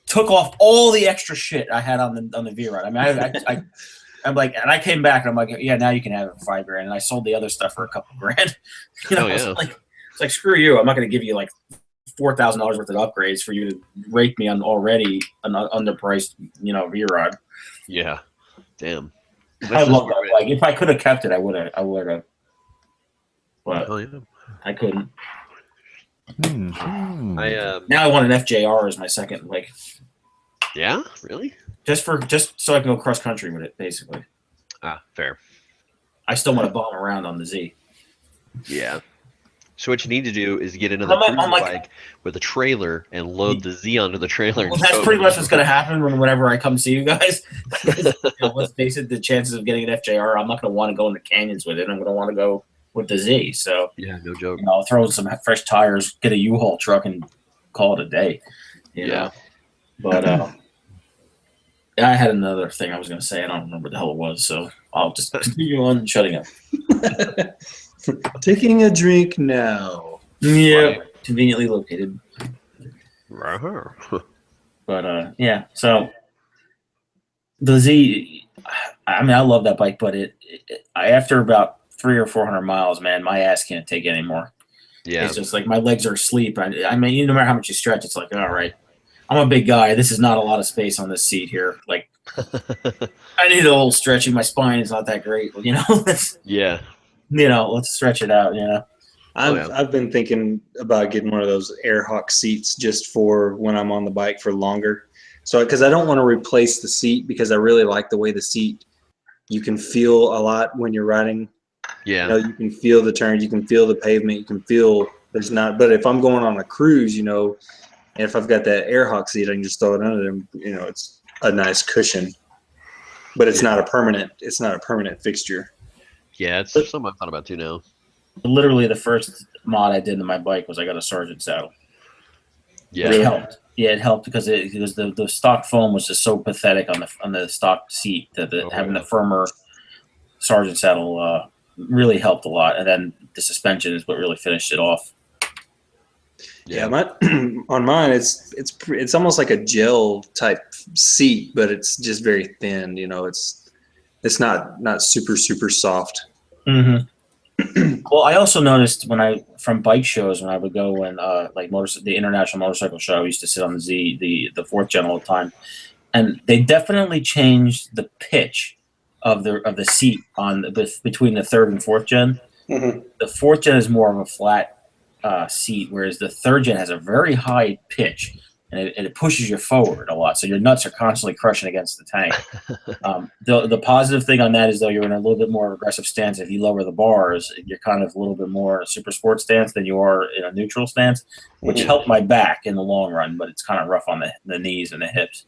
took off all the extra shit I had on the V-Rod. I mean, I'm like, and I came back and I'm like, yeah, now you can have it for $5,000. And I sold the other stuff for a couple grand. Oh, yeah. It's like, screw you. I'm not going to give you like $4,000 worth of upgrades for you to rake me on already an underpriced, V rod. Yeah. Damn. I love that. Like, if I could have kept it, I would have. But Oh, yeah. I couldn't. I Now I want an FJR as my second, like. Yeah, really? Just so I can go cross country with it, basically. Ah, fair. I still want to bomb around on the Z. Yeah. So what you need to do is get another cruiser bike with a trailer and load the Z onto the trailer. Well, that's pretty much what's going to happen whenever I come see you guys. Let's face it, the chances of getting an FJR, I'm not going to want to go in the canyons with it. I'm going to want to go with the Z. So yeah, no joke. I'll throw some fresh tires, get a U-Haul truck, and call it a day. You know? But I had another thing I was going to say. I don't remember what the hell it was, so I'll just continue on shutting up. Taking a drink now. Yeah, conveniently located. Uh-huh. But yeah, so the Z, I mean, I love that bike, but after about 300 or 400 miles, man, my ass can't take it anymore. Yeah, it's just like my legs are asleep. I mean, no matter how much you stretch, it's like, all right, I'm a big guy. This is not a lot of space on this seat here. Like, I need a little stretching. My spine is not that great. Yeah. Let's stretch it out. I've been thinking about getting one of those Airhawk seats just for when I'm on the bike for longer. So, because I don't want to replace the seat, because I really like the way the seat, you can feel a lot when you're riding. Yeah. You can feel the turns, you can feel the pavement, you can feel there's not. But if I'm going on a cruise, and if I've got that Airhawk seat, I can just throw it under them. It's a nice cushion, but it's not a permanent. It's not a permanent fixture. Yeah, it's something I've thought about too now. Literally, the first mod I did to my bike was I got a Sergeant saddle. Yeah, it helped. Yeah, it helped because the stock foam was just so pathetic on the stock seat that having the firmer Sergeant saddle really helped a lot. And then the suspension is what really finished it off. Yeah, on mine, it's almost like a gel type seat, but it's just very thin. It's not super soft. Mm-hmm. Well, I also noticed from bike shows when I would go the International Motorcycle Show, I used to sit on the Z, the fourth gen all the time, and they definitely changed the pitch of the seat between the third and fourth gen. Mm-hmm. The fourth gen is more of a flat seat, whereas the third gen has a very high pitch, and it pushes you forward a lot, so your nuts are constantly crushing against the tank. The positive thing on that is, though, you're in a little bit more aggressive stance. If you lower the bars, you're kind of a little bit more a super sport stance than you are in a neutral stance, which helped my back in the long run, but it's kind of rough on the knees and the hips.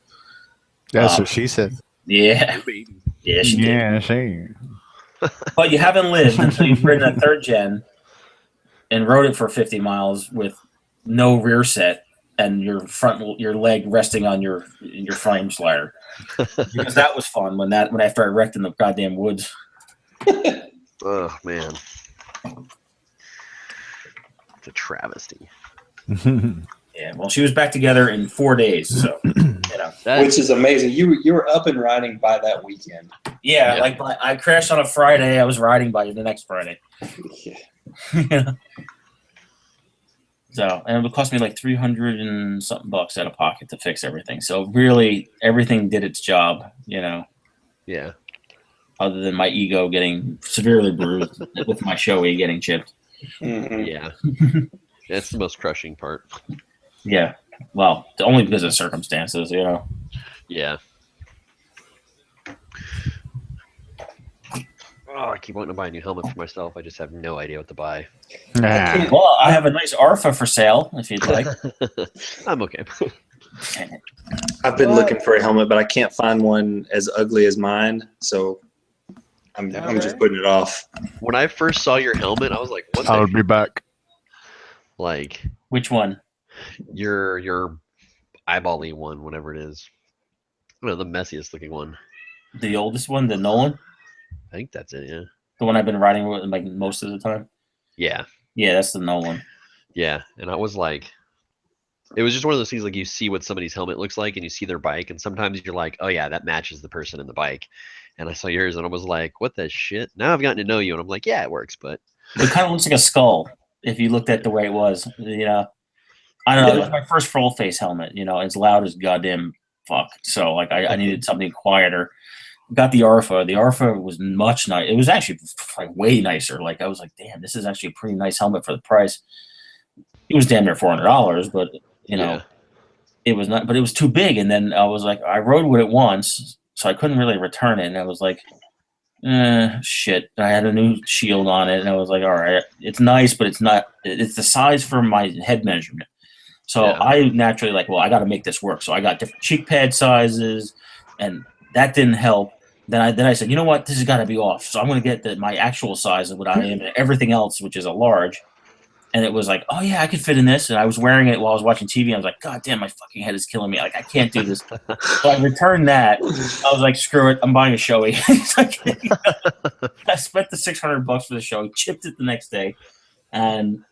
That's what she said. Yeah. Yeah, she did. Yeah, she. But you haven't lived until you've ridden a third gen and rode it for 50 miles with no rear set and your leg resting on your frame slider. Because that was fun when after I wrecked in the goddamn woods. Oh man. It's a travesty. Yeah, well, she was back together in 4 days, so which is amazing. You were up and riding by that weekend. Yeah, like I crashed on a Friday. I was riding by the next Friday. Yeah. So, and it would cost me like $300 and something bucks out of pocket to fix everything. So really, everything did its job. Yeah. Other than my ego getting severely bruised with my Shoei getting chipped. Mm-hmm. Yeah. That's the most crushing part. Yeah. Well, only because of circumstances, Yeah. Oh, I keep wanting to buy a new helmet for myself. I just have no idea what to buy. Nah. Well, I have a nice Arfa for sale if you'd like. I'm okay. I've been looking for a helmet, but I can't find one as ugly as mine, so I'm just putting it off. When I first saw your helmet, I was like, "What?" I would be back. Like, which one? Your eyeball-y one, whatever it is. I don't know, the messiest looking one. The oldest one, the Nolan? I think that's it, yeah. The one I've been riding with like most of the time? Yeah. Yeah, that's the Nolan. Yeah, and I was like, it was just one of those things like you see what somebody's helmet looks like and you see their bike, and sometimes you're like, oh yeah, that matches the person in the bike. And I saw yours and I was like, what the shit? Now I've gotten to know you and I'm like, yeah, it works, but. It kind of looks like a skull if you looked at the way it was, I don't know. It was my first full face helmet. You know, as loud as goddamn fuck. So like, I needed something quieter. Got the Arfa. The Arfa was much nice. It was actually like way nicer. Like I was like, damn, this is actually a pretty nice helmet for the price. It was damn near $400, but you know, it was not. But it was too big. And then I was like, I rode with it once, so I couldn't really return it. And I was like, shit. I had a new shield on it, and I was like, all right, it's nice, but it's not. It's the size for my head measurement. So I naturally like, well, I got to make this work. So I got different cheek pad sizes, and that didn't help. Then I said, you know what, this has got to be off. So I'm going to get my actual size of what I am and everything else, which is a large. And it was like, oh yeah, I could fit in this. And I was wearing it while I was watching TV. I was like, God damn, my fucking head is killing me. Like I can't do this. So I returned that. I was like, screw it, I'm buying a Shoei. I spent the $600 for the Shoei, chipped it the next day, and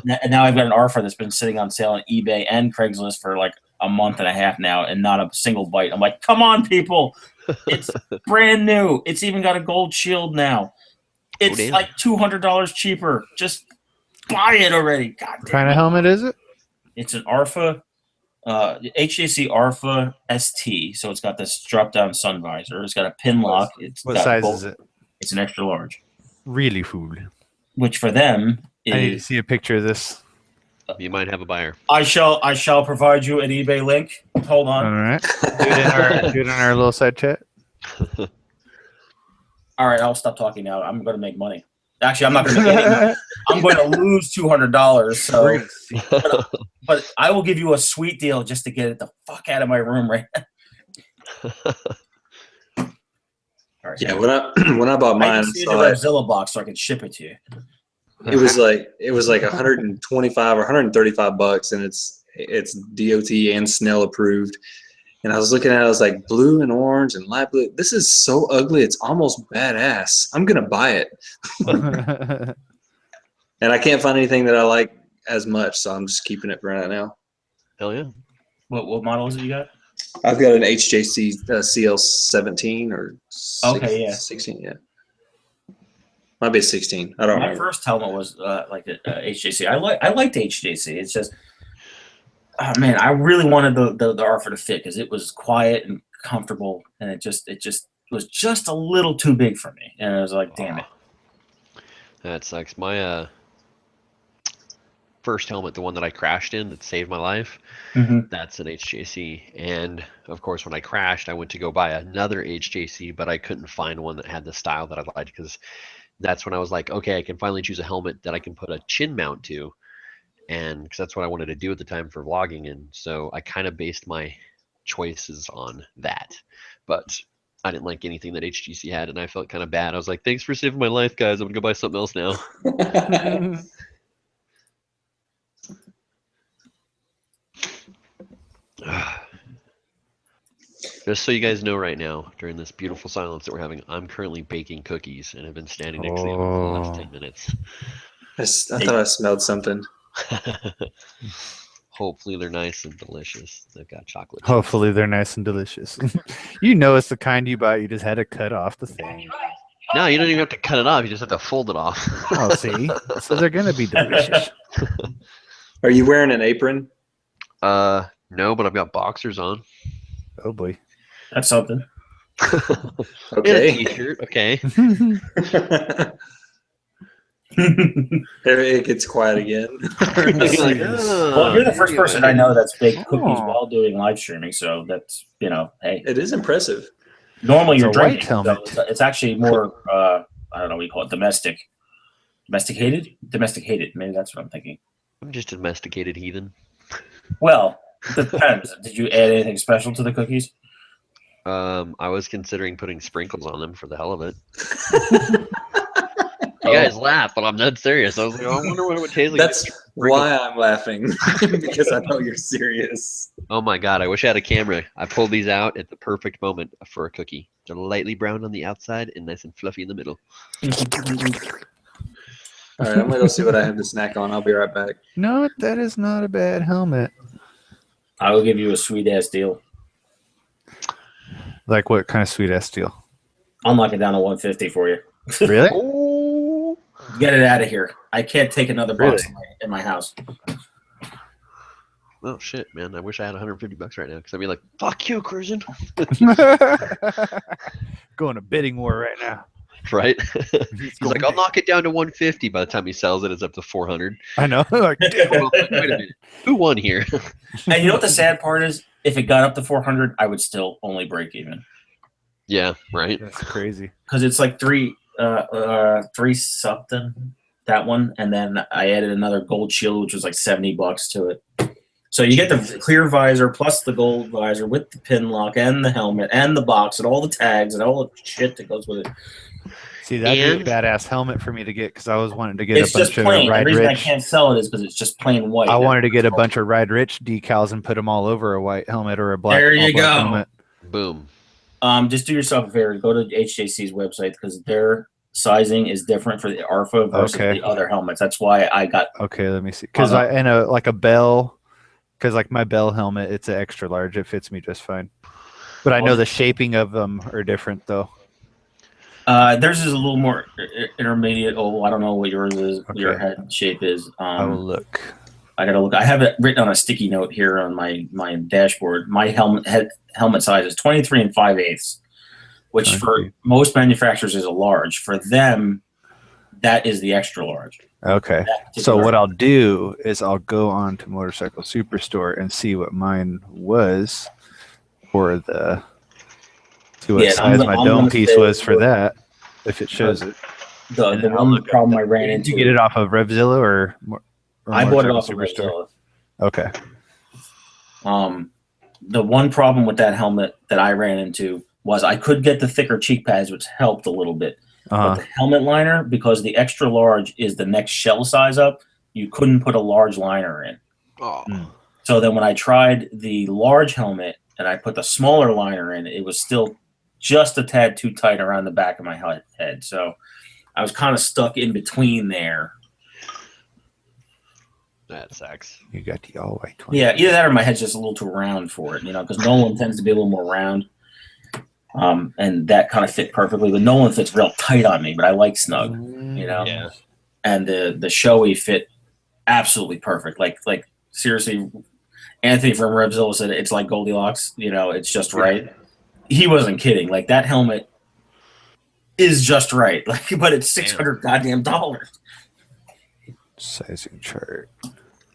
now I've got an Arfa that's been sitting on sale on eBay and Craigslist for like a month and a half now, and not a single bite. I'm like, come on, people. It's brand new. It's even got a gold shield now. It's like $200 cheaper. Just buy it already. God damn. What kind of helmet is it? It's an Arfa, HJC Arfa ST. So it's got this drop-down sun visor. It's got a pin lock. What size is it? It's an extra large. Really cool. Which for them is... I need to see a picture of this. You might have a buyer. I shall provide you an eBay link. Hold on. All right. Do it in our little side chat. All right, I'll stop talking now. I'm going to make money. Actually, I'm not going to make any money. I'm going to lose $200. So, but I will give you a sweet deal just to get it the fuck out of my room right now. All right, yeah, when I bought mine, I see the Godzilla box so I can ship it to you. It was like 125 or 135 bucks, and it's DOT and Snell approved. And I was looking at it, I was like, blue and orange and light blue. This is so ugly, it's almost badass. I'm gonna buy it. And I can't find anything that I like as much, so I'm just keeping it for right now. Hell yeah. What model is it you got? I've got an HJC CL17 or 16, yeah. Might be a 16. I don't know. My first helmet was like a HJC. I liked HJC. It's just, oh man, I really wanted the Arfa to fit because it was quiet and comfortable, and it just was just a little too big for me. And I was like, damn it. That sucks. My first helmet, the one that I crashed in that saved my life, that's an HJC. And of course, when I crashed, I went to go buy another HJC, but I couldn't find one that had the style that I liked, because that's when I was like, okay, I can finally choose a helmet that I can put a chin mount to. And because that's what I wanted to do at the time for vlogging. And so I kind of based my choices on that. But I didn't like anything that HGC had, and I felt kind of bad. I was like, thanks for saving my life, guys. I'm going to go buy something else now. Just so you guys know right now, during this beautiful silence that we're having, I'm currently baking cookies and have been standing next to them for the last 10 minutes. I thought I smelled something. Hopefully they're nice and delicious. They've got chocolate. Hopefully they're nice and delicious. You know it's the kind you buy. You just had to cut off the thing. No, you don't even have to cut it off. You just have to fold it off. Oh, see? So they're going to be delicious. Are you wearing an apron? No, but I've got boxers on. Oh, boy. That's something. Okay. And a t-shirt. Okay. It gets quiet again. Well, you're the first person I know that's baked cookies while doing live streaming, so that's, you know, hey. It is impressive. Normally you're It's a white drinking, helmet. so it's actually more, I don't know what you call it, domesticated? Domesticated, maybe that's what I'm thinking. I'm just a domesticated heathen. Well, it depends. Did you add anything special to the cookies? I was considering putting sprinkles on them for the hell of it. You guys laugh, but I'm dead serious. I was like, oh, I wonder what it would taste like. That's why I'm laughing, because I know you're serious. Oh my god, I wish I had a camera. I pulled these out at the perfect moment for a cookie. They're lightly brown on the outside and nice and fluffy in the middle. All right, I'm gonna go see what I have to snack on. I'll be right back. No, that is not a bad helmet. I will give you a sweet ass deal. Like what kind of sweet ass deal? I'll knock it down to 150 for you. Really? Get it out of here. I can't take another box in my house. Oh shit, man! I wish I had 150 bucks right now because I'd be like, "Fuck you, cruising." Going to bidding war right now. Right? He's He's like, "I'll knock it down to 150." By the time he sells it, it's up to 400. I know. Like, damn. Well, wait a minute, who won here? And you know what the sad part is? If it got up to 400, I would still only break even. Yeah, right. That's crazy. Because it's like three something, that one, and then I added another gold shield, which was like $70 to it. So you get the clear visor plus the gold visor with the pin lock and the helmet and the box and all the tags and all the shit that goes with it. See, that'd be a badass helmet for me to get because I was wanting to get It's a bunch just of plain. The Ride reason I Rich. can't sell it is because it's just plain white. I wanted to get a bunch of Ride Rich decals and put them all over a white helmet or a black. There you all black go. helmet. Boom. Just do yourself a favor. Go to HJC's website because their sizing is different for the ARFA versus the other helmets. That's why I got. Okay, let me see. Because like a Bell, because like my Bell helmet, it's an extra large. It fits me just fine. But I know the shaping of them are different though. Theirs is a little more intermediate. Oh, I don't know what yours is. Okay. Your head shape is. I will look. I gotta look. I have it written on a sticky note here on my dashboard. My helmet size is 23 5/8, which for most manufacturers is a large. For them, that is the extra large. Okay. So what I'll do is I'll go on to Motorcycle Superstore and see what mine was for the. See what size my dome piece was for that. If it shows it. The one problem I ran into. Did you get it off of Revzilla or I bought it off of Superstore. Okay. The one problem with that helmet that I ran into was I could get the thicker cheek pads, which helped a little bit. But the helmet liner, because the extra large is the next shell size up, you couldn't put a large liner in. Oh. So then when I tried the large helmet and I put the smaller liner in, it was still just a tad too tight around the back of my head. So I was kind of stuck in between there. That sucks. You got the all white 20. Yeah, either that or my head's just a little too round for it, because Nolan tends to be a little more round. And that kind of fit perfectly. But Nolan fits real tight on me, but I like snug, Yeah. And the Shoei fit absolutely perfect. Like seriously, Anthony from Revzilla said it's like Goldilocks, it's just right. He wasn't kidding. Like that helmet is just right. But it's $600 goddamn dollars. Sizing chart.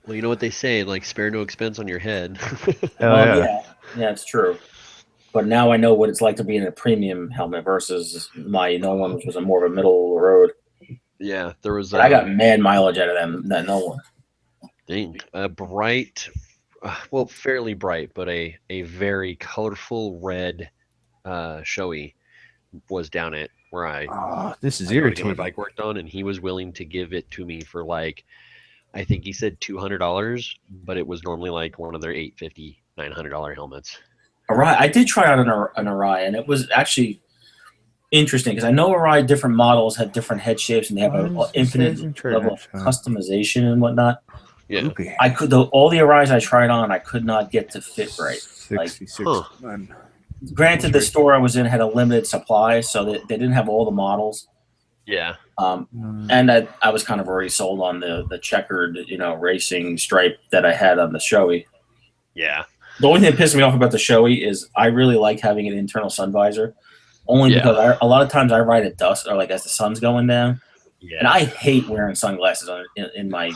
Well, you know what they say, like spare no expense on your head. Yeah, it's true. But now I know what it's like to be in a premium helmet versus my Nolan, which was a more of a middle of the road. Yeah, there was. I got mad mileage out of that Nolan. Dang, a bright, well, fairly bright, but a very colorful red Shoei was down at where this is my irritating. bike worked on, and he was willing to give it to me for like, I think he said $200, but it was normally like one of their $850, $900 helmets. Arai, I did try out an Arai, and it was actually interesting because I know Arai different models have different head shapes and they have an infinite level of customization and whatnot. Yeah, all the Arais I tried on, I could not get to fit right. 66. Granted, the store I was in had a limited supply, so they didn't have all the models. Yeah. And I was kind of already sold on the checkered, racing stripe that I had on the Shoei. Yeah. The only thing that pissed me off about the Shoei is I really like having an internal sun visor, only because a lot of times I ride at dusk or like as the sun's going down. Yeah. And I hate wearing sunglasses in my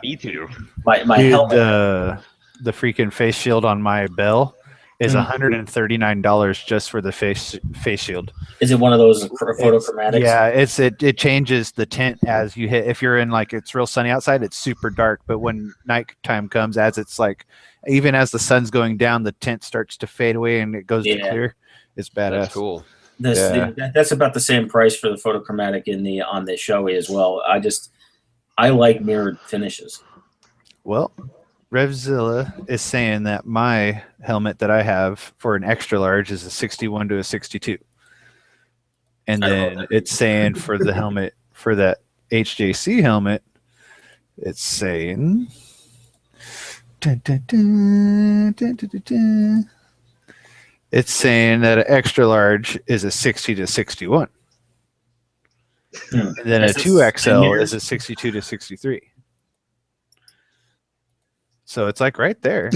me too. My helmet. The freaking face shield on my Bell is $139 just for the face shield. Is it one of those photochromatics? Yeah, it changes the tint as you hit. If you're in like it's real sunny outside, it's super dark. But when nighttime comes, as it's like even as the sun's going down, the tint starts to fade away and it goes to clear. It's badass. That's cool. That's about the same price for the photochromatic on the Shoei as well. I like mirrored finishes. Well, Revzilla is saying that my helmet that I have for an extra large is a 61 to a 62. And then it's saying for the helmet, for that HJC helmet, it's saying... It's saying that an extra large is a 60 to 61. And then a 2XL is a 62 to 63. So it's like right there.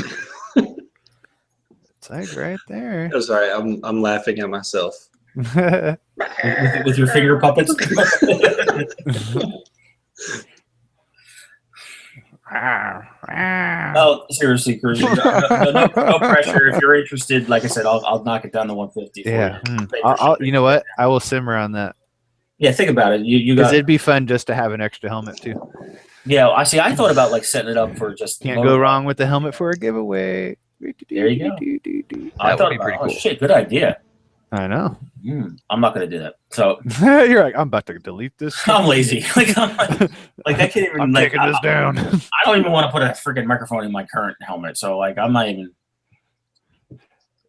It's like right there. I'm sorry, I'm laughing at myself. With your finger puppets. Oh, seriously, Cruz. No pressure. If you're interested, like I said, I'll knock it down to 150. Yeah. For you. You know what? I will simmer on that. Yeah, think about it. You Because got. it'd be fun just to have an extra helmet too. Yeah, I see. I thought about like setting it up for just. Can't go wrong with the helmet for a giveaway. There you go. I thought it'd be pretty cool. Shit, good idea. I know. I'm not gonna do that. So you're like, I'm about to delete this. I'm lazy. Like I can't even. I'm taking this down. I don't even want to put a freaking microphone in my current helmet. So like, I'm not even.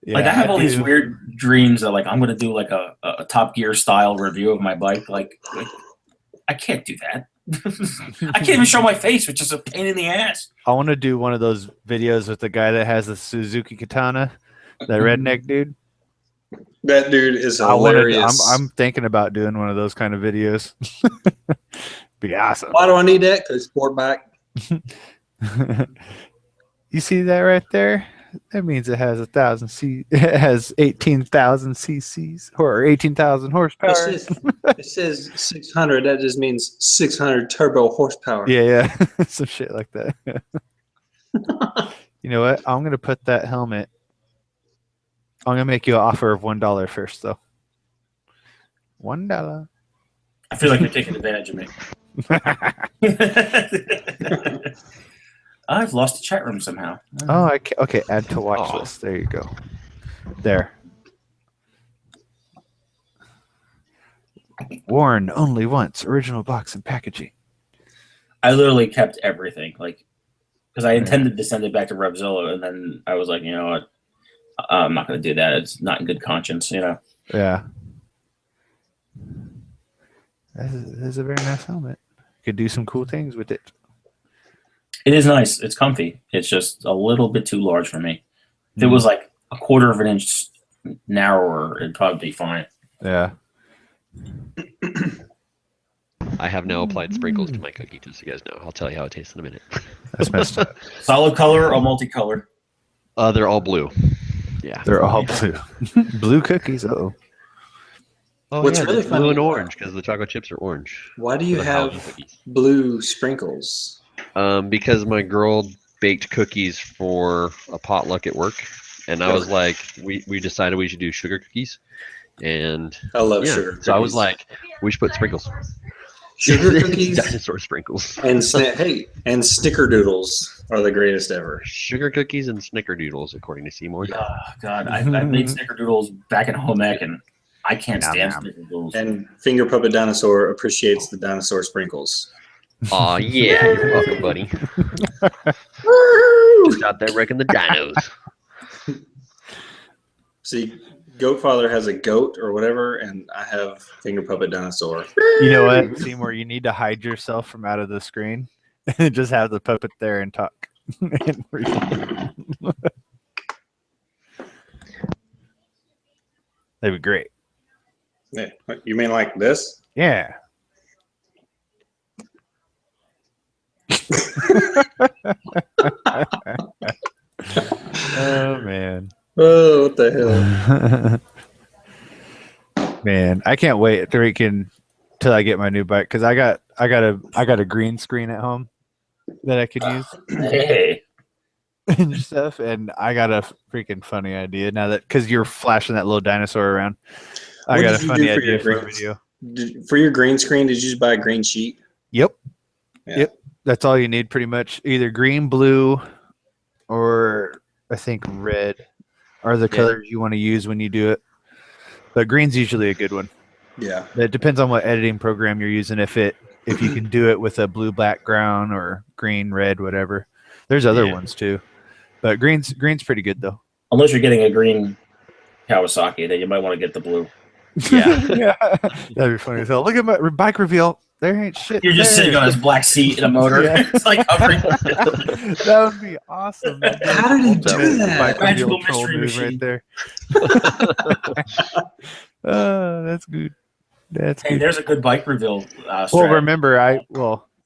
Yeah, like I have all these weird dreams that like I'm gonna do like a Top Gear style review of my bike. Like I can't do that. I can't even show my face, which is a pain in the ass. I want to do one of those videos with the guy that has the Suzuki Katana, that redneck dude. That dude is hilarious. I'm thinking about doing one of those kind of videos. Be awesome. Why do I need that? Because sport bike. You see that right there? That means it has 18,000 cc's or 18,000 horsepower. It says 600. That just means 600 turbo horsepower. Yeah. Some shit like that. You know what? I'm gonna put that helmet. I'm gonna make you an offer of $1 first, though. $1. I feel like you're taking advantage of me. I've lost the chat room somehow. Oh, okay. Add to watch list. There you go. There. Worn only once. Original box and packaging. I literally kept everything, like, because I intended to send it back to Revzilla, and then I was like, you know what, I'm not going to do that. It's not in good conscience, you know. Yeah. That's a very nice helmet. Could do some cool things with it. It is nice. It's comfy. It's just a little bit too large for me. If it was like a quarter of an inch narrower, it'd probably be fine. Yeah. I have now applied sprinkles to my cookie, just so you guys know. I'll tell you how it tastes in a minute. That's messed up. Solid color or multicolor? They're all blue. Yeah. They're all blue. Blue cookies. Uh-oh. Oh, What's yeah, really blue funny and orange, because the chocolate chips are orange. Why do you have blue sprinkles? Because my girl baked cookies for a potluck at work, and I was like, we decided we should do sugar cookies, and I love sugar cookies. So I was like, we should put sprinkles. Sugar cookies, dinosaur sprinkles, and and snickerdoodles are the greatest ever. Sugar cookies and snickerdoodles, according to Seymour. Oh God, I made snickerdoodles back in home ec, and I can't stand snickerdoodles. And Finger Puppet Dinosaur appreciates the dinosaur sprinkles. Aw, yeah, you're welcome, buddy. Just out there wrecking the dinos. See, Goatfather has a goat or whatever, and I have Finger Puppet Dinosaur. You know what, Seymour? You need to hide yourself from out of the screen and just have the puppet there and talk. That'd be great. Yeah. You mean like this? Yeah. Oh man. Oh, what the hell. Man, I can't wait till I get my new bike, because I got a green screen at home that I could use. Hey. And stuff, and I got a freaking funny idea now that, because you're flashing that little dinosaur around. I got a funny idea for a video. For your green screen, did you just buy a green sheet? Yep. Yeah. Yep. That's all you need, pretty much. Either green, blue, or I think red are the colors you want to use when you do it. But green's usually a good one. Yeah. It depends on what editing program you're using. If you can do it with a blue background or green, red, whatever. There's other ones too. But green's pretty good though. Unless you're getting a green Kawasaki, then you might want to get the blue. Yeah. That'd be funny as hell. Look at my bike reveal. There ain't shit. You're just sitting on his black seat in a motor. Yeah. It's like covering. That would be awesome. How did he do that? Magical mystery machine right there. That's good. That's hey, good. there's a good bike reveal. Well, remember,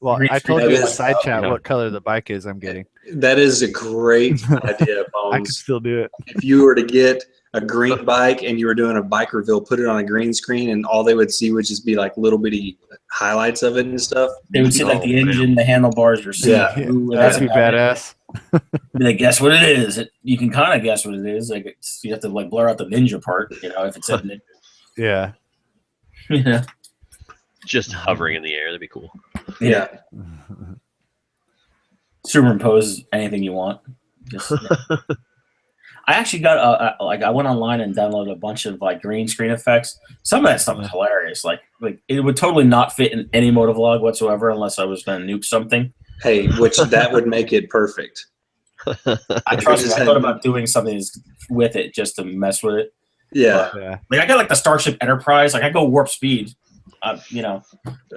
Well, Green I told screen you in the is- side oh, chat yeah. what color the bike is I'm getting. That is a great idea, I could Bones. still do it. If you were to get a green bike and you were doing a bike reveal, put it on a green screen, and all they would see would just be like little bitty highlights of it and stuff. They would see like the Oh, man. engine, the handlebars, your seat. Yeah. Ooh, and that's That'd be about it. badass. Be like, guess what it is? You can kind of guess what it is. Like you have to like blur out the ninja part, you know, if it said ninja. Yeah. Yeah. Just hovering in the air. That'd be cool. Yeah. Superimpose anything you want. Just, I actually got I went online and downloaded a bunch of like green screen effects. Some of that stuff was hilarious. Like it would totally not fit in any motovlog whatsoever unless I was going to nuke something. Hey, which that would make it perfect. I thought about doing something with it just to mess with it. Yeah. Yeah. Like I got like the Starship Enterprise. Like I go warp speed. You know,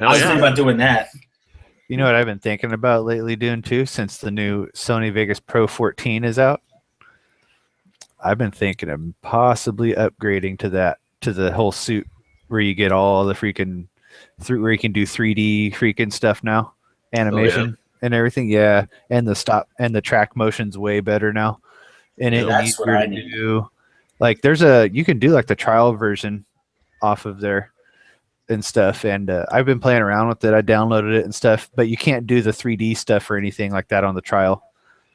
I was thinking about doing that. You know what I've been thinking about lately doing too, since the new Sony Vegas Pro 14 is out? I've been thinking of possibly upgrading to the whole suit where you get all the freaking where you can do 3D freaking stuff now, animation and everything. Yeah, and the track motion's way better now, and Yeah, it's that's what easier I to need. do. Like you can do like the trial version off of there and stuff, and I've been playing around with it. I downloaded it and stuff, but you can't do the 3D stuff or anything like that on the trial.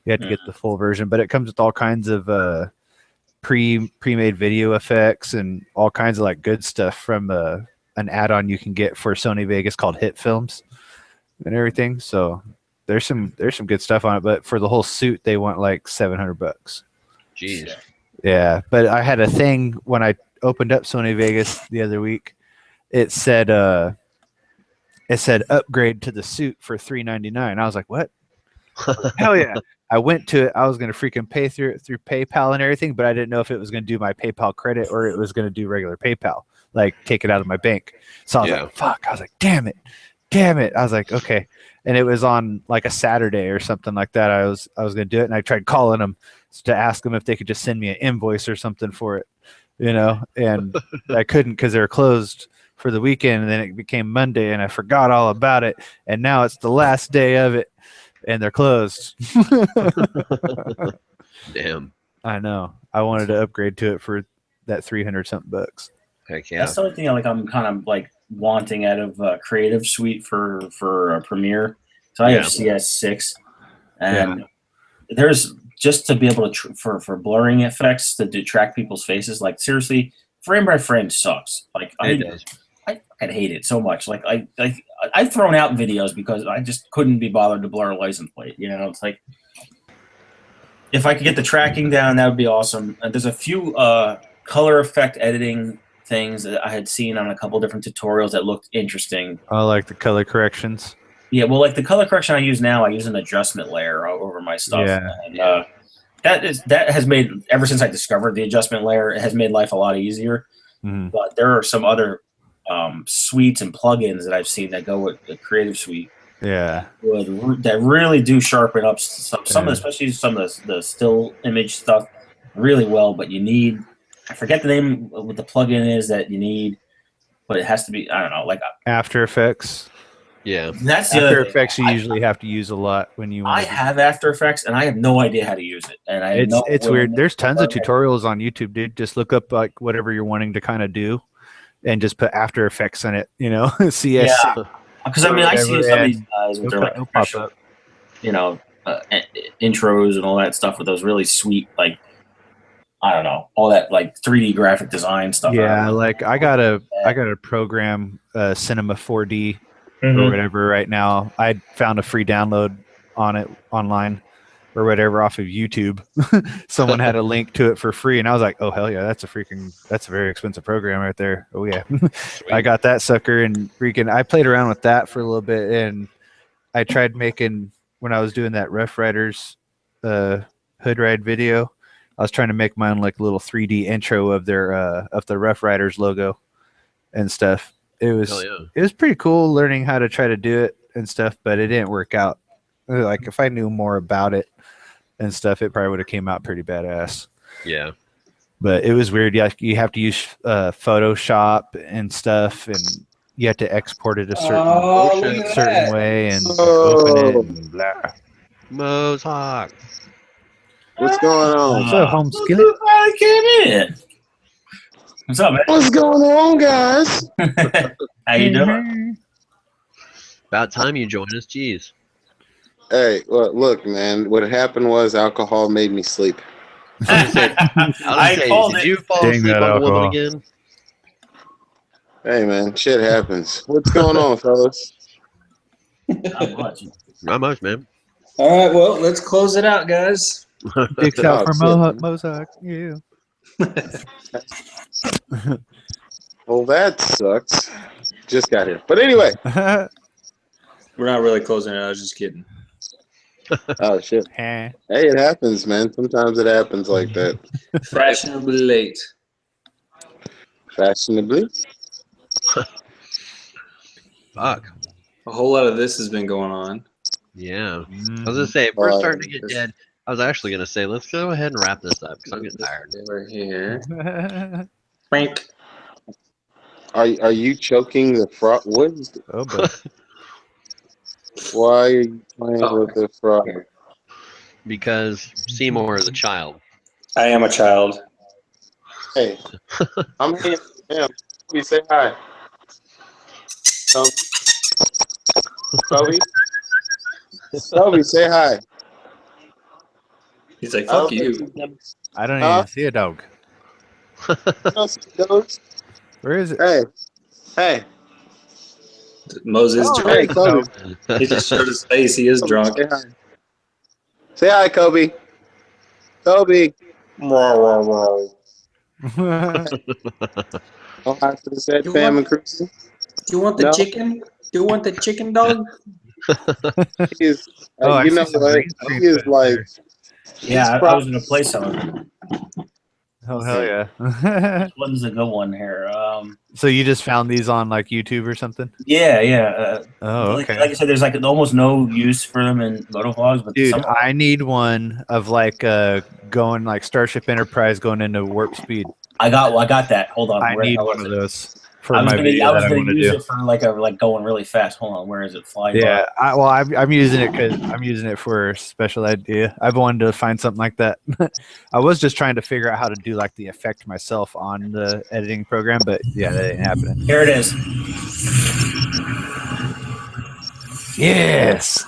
You have to get the full version, but it comes with all kinds of pre-made video effects and all kinds of like good stuff from an add-on you can get for Sony Vegas called Hit Films and everything. So there's some good stuff on it, but for the whole suit they want like $700. Jeez. Yeah, but I had a thing when I opened up Sony Vegas the other week. It said upgrade to the suit for $399. I was like, what? Hell yeah. I went to it. I was going to freaking pay through PayPal and everything, but I didn't know if it was going to do my PayPal credit or it was going to do regular PayPal, like take it out of my bank. So I was like, fuck. I was like, damn it. I was like, okay. And it was on like a Saturday or something like that. I was going to do it. And I tried calling them to ask them if they could just send me an invoice or something for it, you know, and I couldn't because they were closed for the weekend. And then it became Monday and I forgot all about it. And now it's the last day of it. And they're closed. Damn. I know. I wanted to upgrade to it for that $300-something. Heck yeah. That's the only thing I'm kind of like wanting out of Creative Suite for Premiere. So I have CS6, and there's just to be able to for blurring effects to track people's faces. Like seriously, frame by frame sucks. Like It does. I hate it so much. Like I've thrown out videos because I just couldn't be bothered to blur a license plate. You know, it's like if I could get the tracking down, that would be awesome. There's a few color effect editing things that I had seen on a couple different tutorials that looked interesting. I like the color corrections. Yeah, well, like the color correction I use now, I use an adjustment layer over my stuff. Yeah. And, that has made, ever since I discovered the adjustment layer, it has made life a lot easier. Mm-hmm. But there are some other suites and plugins that I've seen that go with the Creative Suite. Yeah. That really do sharpen up some of, especially some of the still image stuff really well. But you need, I forget the name of what the plugin is that you need, but it has to be, I don't know, like After Effects. Yeah. That's the After other thing. Effects you usually have to use a lot when you want I have After Effects and I have no idea how to use it. And I have it's weird. There's tons of tutorials on YouTube, dude. Just look up like whatever you're wanting to kind of do and just put After Effects in it, you know. CS. Yeah. Because I mean, I see some of these guys with their like, pop up. you know, intros and all that stuff with those really sweet, like, I don't know, all that like 3D graphic design stuff. Yeah, like I got a program, Cinema 4D or whatever right now. I found a free download on it online or whatever off of YouTube. Someone had a link to it for free and I was like, oh hell yeah, that's a very expensive program right there. Oh yeah. I got that sucker and freaking I played around with that for a little bit and I tried making, when I was doing that Rough Riders hood ride video, I was trying to make my own like little 3D intro of their of the Rough Riders logo and stuff. It was pretty cool learning how to try to do it and stuff, but it didn't work out. Like if I knew more about it and stuff, it probably would have came out pretty badass. Yeah. But it was weird. You have to use Photoshop and stuff, and you have to export it a look at certain that. way and open it and blah. Mo's hawk. What's going on? So home skillet. I came in. What's up, man? What's going on, guys? How you doing? About time you joined us. Jeez. Hey, look, man. What happened was alcohol made me sleep. I called did it. you fall Dang asleep that on the woman alcohol. again? Hey, man, shit happens. What's going on, fellas? Not much. Not much, man. All right, well, let's close it out, guys. Dicks out for Oh, shit. Mozart. Yeah. Well, that sucks. Just got here. But anyway. We're not really closing it. I was just kidding. Oh, shit. Eh. Hey, it happens, man. Sometimes it happens like that. Fashionably late. Fashionably. Fuck. A whole lot of this has been going on. Yeah. I was gonna say if we're starting to get dead. I was actually gonna say let's go ahead and wrap this up because I'm getting tired. Over here. Frank. Are you choking the frog? What is the, Oh, boy. why are you playing with the frog? Because Seymour is a child. I am a child. Hey, I'm here. Damn. We say hi. Toby? Toby, say hi. He's like, I don't fuck you. think you I don't Huh? even see a dog. don't see those. Where is it? Hey, hey. Moses Oh, drunk. hey, Kobe. He just showed his face. He is Kobe, drunk. Say hi. Say hi, Kobe. Kobe. Oh, hi to the Zed You Family want- crew. Do you want the No. chicken? Do you want the chicken dog? He is, Oh, I you see know some what? green screen He is footage like, there. Yeah, I was gonna play some of it. Oh, hell yeah. This one's a good one here. So you just found these on like YouTube or something? Yeah. Oh, Like okay. I said, there's like almost no use for them in motovlogs, but Dude, some, I need one of like going like Starship Enterprise going into warp speed. I got that. Hold on, I where the need hell one is of it? those for I was my gonna, video I was that I gonna want to use do. it for like going really fast. Hold on, where is it? Flying Yeah, by. I'm using it because I'm using it for a special idea. I've wanted to find something like that. I was just trying to figure out how to do like the effect myself on the editing program, but yeah, that ain't happening. Here it is. Yes,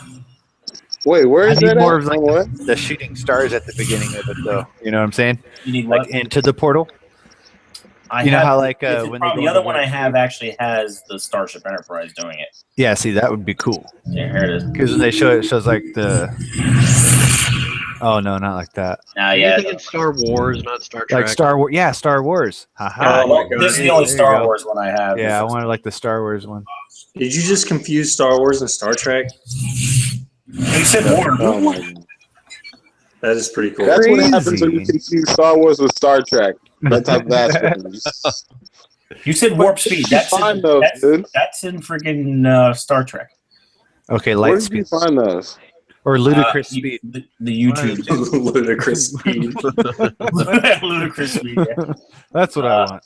wait, where I is need that more at? of like On what? the shooting stars at the beginning of it, though. You know what I'm saying? You need Like what? into the portal. I You know have, how, like, it's when they probably go the other into one I warp have speed? actually has the Starship Enterprise doing it. Yeah, see, that would be cool Yeah, here it is. because when they show it, it shows like the. Oh no, not like that. Now, Are you yeah. thinking Star Wars, not Star Trek? Like Star Wars. Yeah, Star Wars. Haha. Oh my God. This is the There only you Star go. Wars one I have. Yeah, I This is- wanted like the Star Wars one. Did you just confuse Star Wars and Star Trek? You said war. Oh my God. That is pretty cool. That's what happens when you Crazy. confuse Star Wars with Star Trek. That type of aspect. You said warp speed. That's find in, those, dude? that's in freaking Star Trek. Okay, Where light did you speed find those? or ludicrous You- speed. The YouTube. Ludicrous speed. Ludicrous speed. Yeah. That's what I want.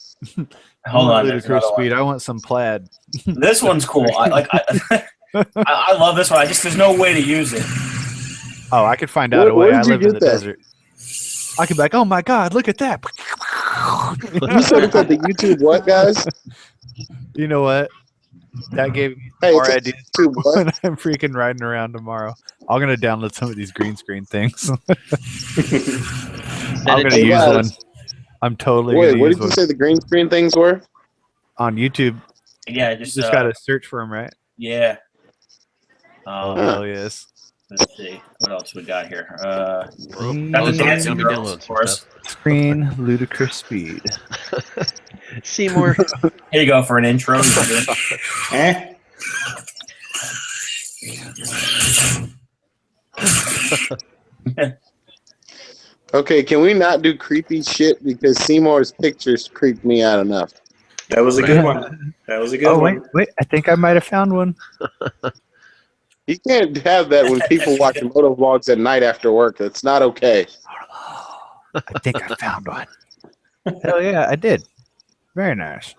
Hold on. There's ludicrous another speed. one. I want some plaid. This one's cool. I love this one. There's no way to use it. Oh, I could find out a way. Where I did you live in get the that? desert. I could be like, oh my god, look at that. You said it's at the YouTube what, guys? You know what? That gave me Hey, more it's ideas YouTube what? when I'm freaking riding around tomorrow. I'm gonna download some of these green screen things. I'm gonna Hey, use guys. one. I'm totally Wait, gonna what use did you one say the green screen things were? on YouTube. Yeah, You just gotta search for them, right? Yeah. Oh Um, hell yes. Let's see what else we got here. Green Got the Someone's dancing gonna girls, download of some course. stuff. Screen ludicrous speed. Seymour. Here you go for an intro. Eh? Okay, can we not do creepy shit because Seymour's pictures creeped me out enough? That was a good one. That was a good Oh one. wait! I think I might have found one. You can't have that when people watch moto vlogs at night after work. That's not okay. I think I found one. Hell yeah, I did. Very nice.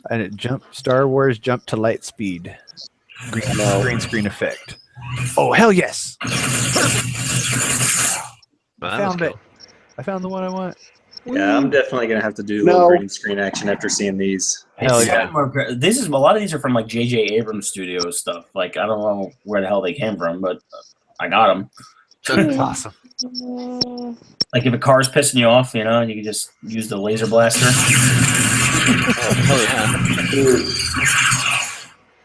And it jumped. Star Wars jumped to light speed. Green screen effect. Oh hell yes! Well, I that was found it. cool. I found the one I want. Yeah, I'm definitely gonna have to do a little green screen action after seeing these. Hell yeah! A lot of these are from like J.J. Abrams Studios stuff. Like I don't know where the hell they came from, but I got them. Awesome. Like if a car's pissing you off, you know, you can just use the laser blaster. Oh yeah.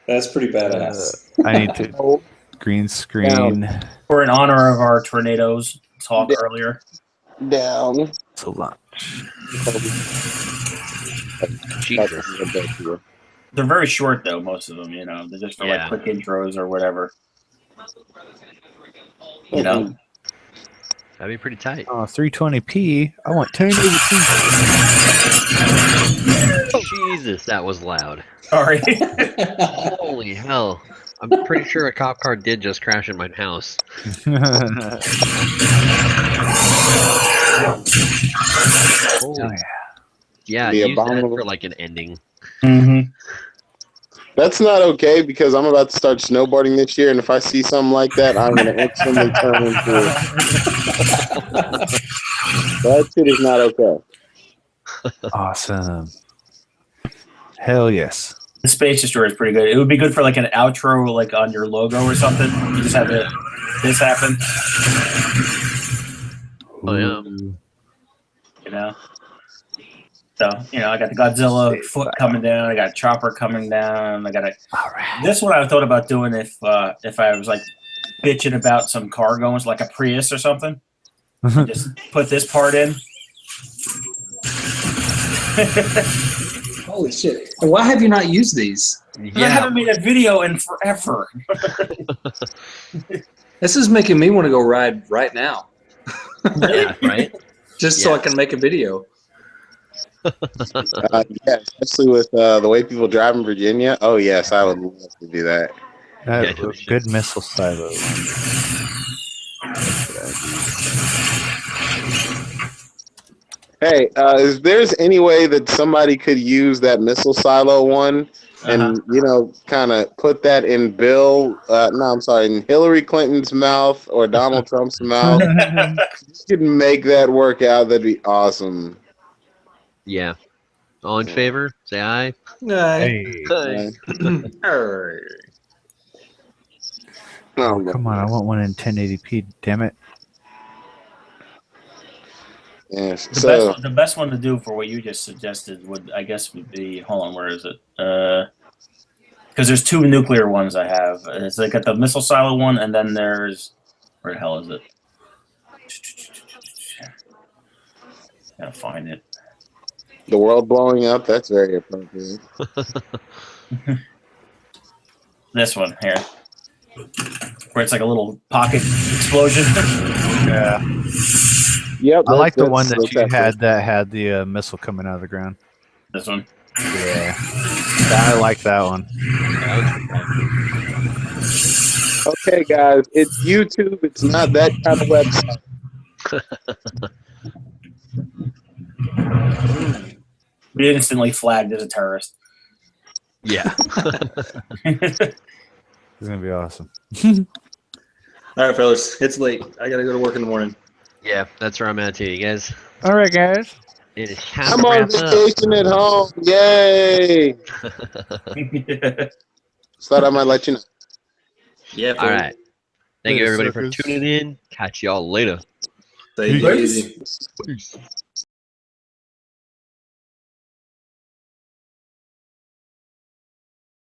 That's pretty badass. I need to green screen. For in honor of our tornadoes talk earlier. Down. To launch. Jesus. They're very short though, most of them. You know, they're just for like quick intros or whatever. You know. That'd be pretty tight. Oh, 320p. I want 1080p. Jesus, that was loud. Sorry. Holy hell. I'm pretty sure a cop car did just crash in my house. Oh, yeah. Yeah, use that for like an ending. Mm-hmm. That's not okay because I'm about to start snowboarding this year, and if I see something like that, I'm going to instantly turn into it. That shit is not okay. Awesome. Hell yes. The Space Destroyer is pretty good. It would be good for like an outro, like on your logo or something. You just have this happen. Oh yeah. You know. So, you know, I got the Godzilla foot coming down. I got Chopper coming down. I got this one I thought about doing if I was like bitching about some car going like a Prius or something. Just put this part in. Holy shit! And why have you not used these? I haven't made a video in forever. This is making me want to go ride right now. Yeah, right? Just so I can make a video. Yeah, especially with the way people drive in Virginia. Oh yes, I would love to do that. Good missile silo. Hey, if there's any way that somebody could use that missile silo one and, you know, kind of put that in in Hillary Clinton's mouth or Donald Trump's mouth, you could make that work out, that'd be awesome. Yeah. All in favor? Say aye. Hey. Aye. Oh, Come on, I want one in 1080p, damn it. Yes. The best one to do for what you just suggested would be, hold on, where is it? Because there's two nuclear ones I have. It's like at the missile silo one, and then there's, where the hell is it? Gotta find it. The world blowing up, that's very appropriate. This one here, where it's like a little pocket explosion. Yeah. Yep. I like the one that you had that had the missile coming out of the ground. This one. Yeah. I like that one. Okay, guys, it's YouTube. It's not that kind of website. We instantly flagged as a terrorist. Yeah. It's gonna be awesome. All right, fellas, it's late. I gotta go to work in the morning. Yeah, that's where I'm at too, you guys. All right, guys. It is time I'm to on wrap vacation at home. Yay! up. Thought I might let you know. Yeah. All right. Thank you, Later, everybody, for suckers. tuning in. Catch y'all later. Take it easy. Peace.